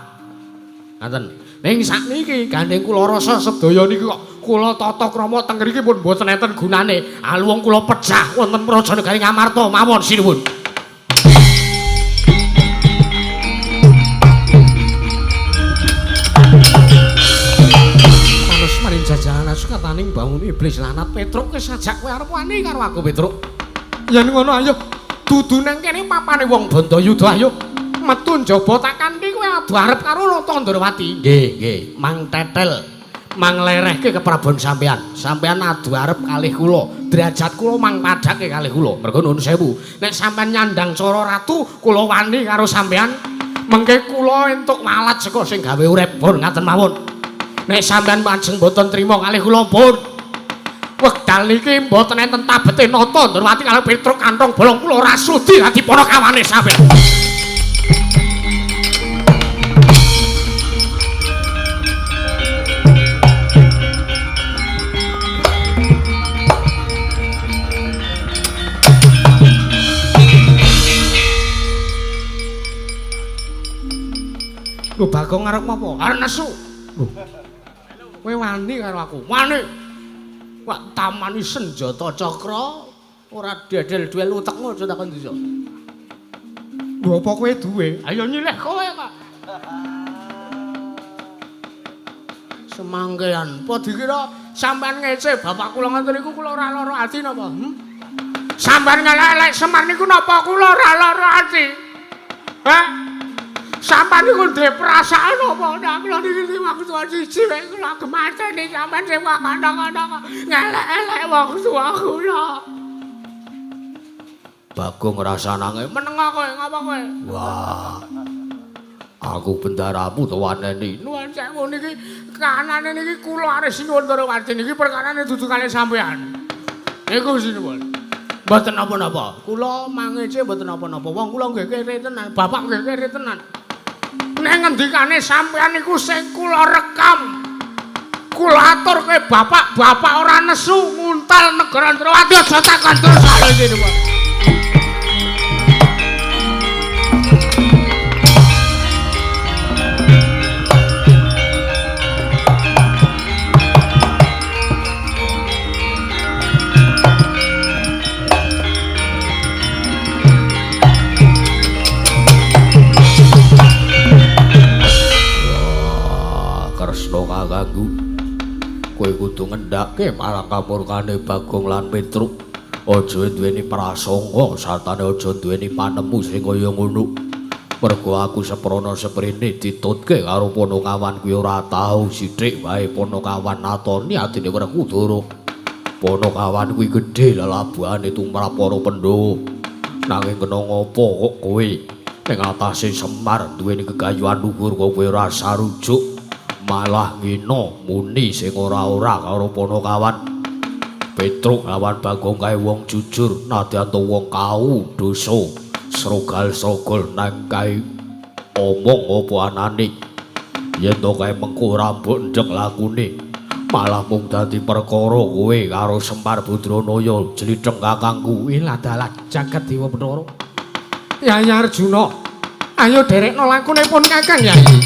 Ngaten. Ning sakniki gandeng kula rasa sedaya niku kok kula tata krama teng mriki pun mboten enten gunane. Aluwung kula pecah wonten Prajanegari Ngamarta mawon sinuwun. Maning jajanan sukataning bangun iblis lanat Petruk wis sajak kowe arep wani karo aku Petruk. Yen ngono ayo dudu nang kene papane wong Bandayuda ayo metu njaba tak kanthi kowe adu arep karo Nata Ndarawati. Nggih, Mang Tetel. Mang lerehke keprabon sampean. Sampean adu arep kalih kula. Derajat kula mang padhake kalih kula. Mergo nuwun sewu, nek sampean nyandang cara ratu kula wani karo sampean. Mengke kula entuk malat saka sing gawe urip pun ngaten mawon. Nek sampean pancen mboten trima kalih kula pun. Wekdal niki mboten enten tabete Nata Ndarawati kalih Petruk kantong bolong kula ora sudi dadi panakawane sampean. Lho Bagong arep apa? Arep nesu. Lho. Kowe wani karo aku. Wani. Wak tamani senjata cakra ora dedel duel utekmu aja takon disa. Lho apa kowe duwe? Ayo nyilih kowe kok. Semangkean, apa dikira sampean ngece bapak kula ngoten niku kula ora lara ati napa? Sampean ngelek Semar niku napa kula ora lara ati? Hah? Sampeyan niku ndek perasaan apa? Nek kula niki waktu siji wae kula gemateni sampeyan sing kadang-kadang ngelek-elek waktu kula. Bagong rasanange meneng kowe ngapa kowe? Wah. Aku bendaramu to waneni. Nuwun sewu niki kanane niki kula arep sinuwun Ndarawati niki perkarane dudu kalih sampeyan. Niku sinuwun. Mboten napa-napa. Kula mangece mboten napa-napa. Wong kula nggih kere tenan, bapak nggih kere tenan. Nek ngendikane sampeyan niku sing kula rekam. Kula atur kowe bapak ora nesu nguntal negara Ndarawati aja takon terus karo iki niku. Kakangku, kowe kudu ngendhake marang kamurkane Bagong lan Petruk. Aja duweni prasangka, sartane aja duweni panemu sing kaya ngono. Mergo aku seprana seprene ditutke karo Panakawan kuwi ora tau sithik wae Panakawan natoni atine Werkudara. Panakawan kuwi gedhe lelabuhane tumrap para Pandhawa. Nanging kena ngapa kok kowe ning atase Semar duweni gegayuhan luhur kok kowe ora sarujuk. Malah ngina muni sing ora-ora karo Panakawan. Petruk lawan Bagong kae wong jujur, nadyan to wong kau dosa. Srogal-srogol nang kae omong apa anane. Yen to kae mengko ora mbok ndek lakune, malah mung dadi perkara kowe karo Semar Badranaya jlitheng kakangku. Ila dalah jagat Dewa Bathara. Yayi Arjuna, ayo derekno lakunipun Kakang Yayi.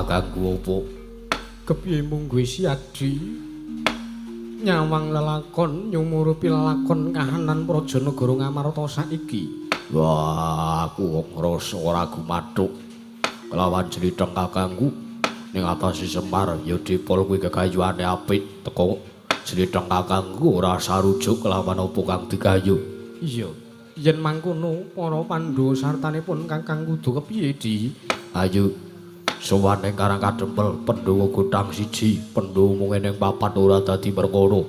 kakangku apa? Kepiye mung kowe siadi? Nyawang lelakon nyumurupi lelakon kahanan Prajanagara Ngamarta saiki. Wah, aku kok ngrasa ora gumathuk. Kelawan criteng kakangku ning atase Semar ya dipol kuwi kegayuhane apik teko criteng kakangku ora sarujuk kelawan apa kang digayu. Iya, yen mangkono para Pandhawa sartanipun Kakang kudu kepiye di? Ayo sowan ning Karang Kadempel Pandhawa godhang siji, Pandhawa mung ning papat ora dadi perkara.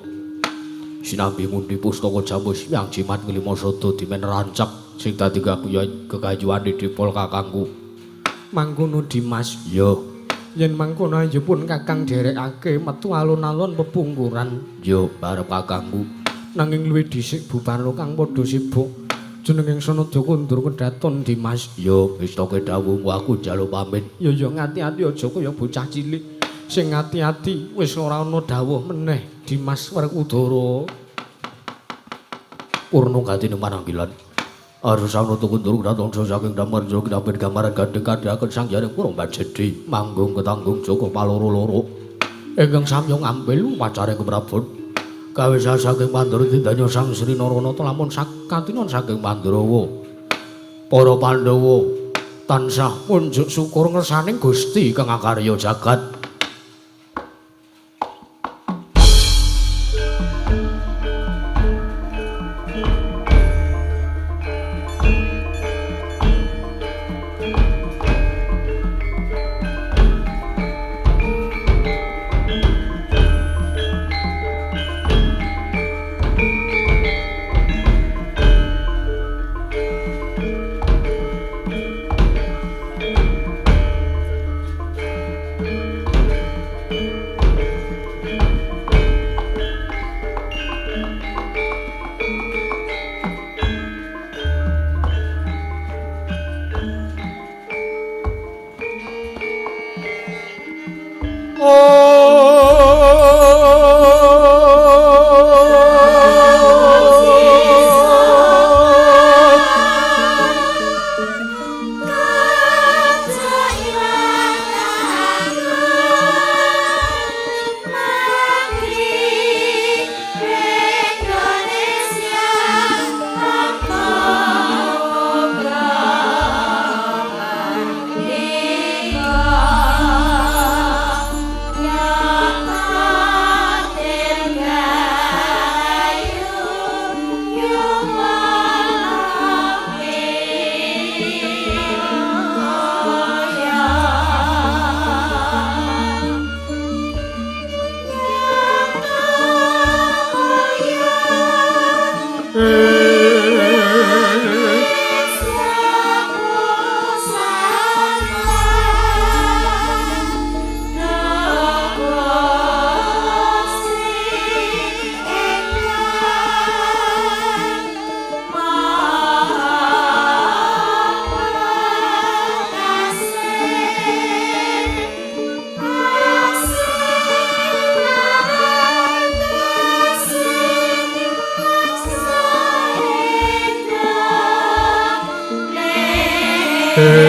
Sinambi mundi pustaka Jamus yang jimat nglima sada dimen rancak sing dadi kegayuhane dipol kakangku. Mangkono Dimas. Yo, Yen mangkono ayo pun Kakang derekake metu alun-alun pepungkuran. yo barep kakangku. Nanging luwih dhisik bubarno kang padha sibuk. Jenenging Sanadya kondur kedaton Dimas. Yo, wis toke dawuhmu aku njaluk pamit. Ya ngati-ati aja kaya bocah cilik. Sing ati-ati wis ora ana dawuh meneh Dimas Werkudara. Purna gati ning pananggilan. Arus Sanadya kondur kedaton saking damar jero kinapin gambaran gandeng kadhaken sang jaring pura Mbajedi manggung ketanggung Joko paloro-loro. Ingkang samyong ampil wacare keprabon. Kawisan saking Pandhawa didanya Sang Sri Naranata lamun sakatinon saking Pandhawa. Para Pandhawa tansah munjuk syukur ngersaning Gusti kang akarya jagat. Hey.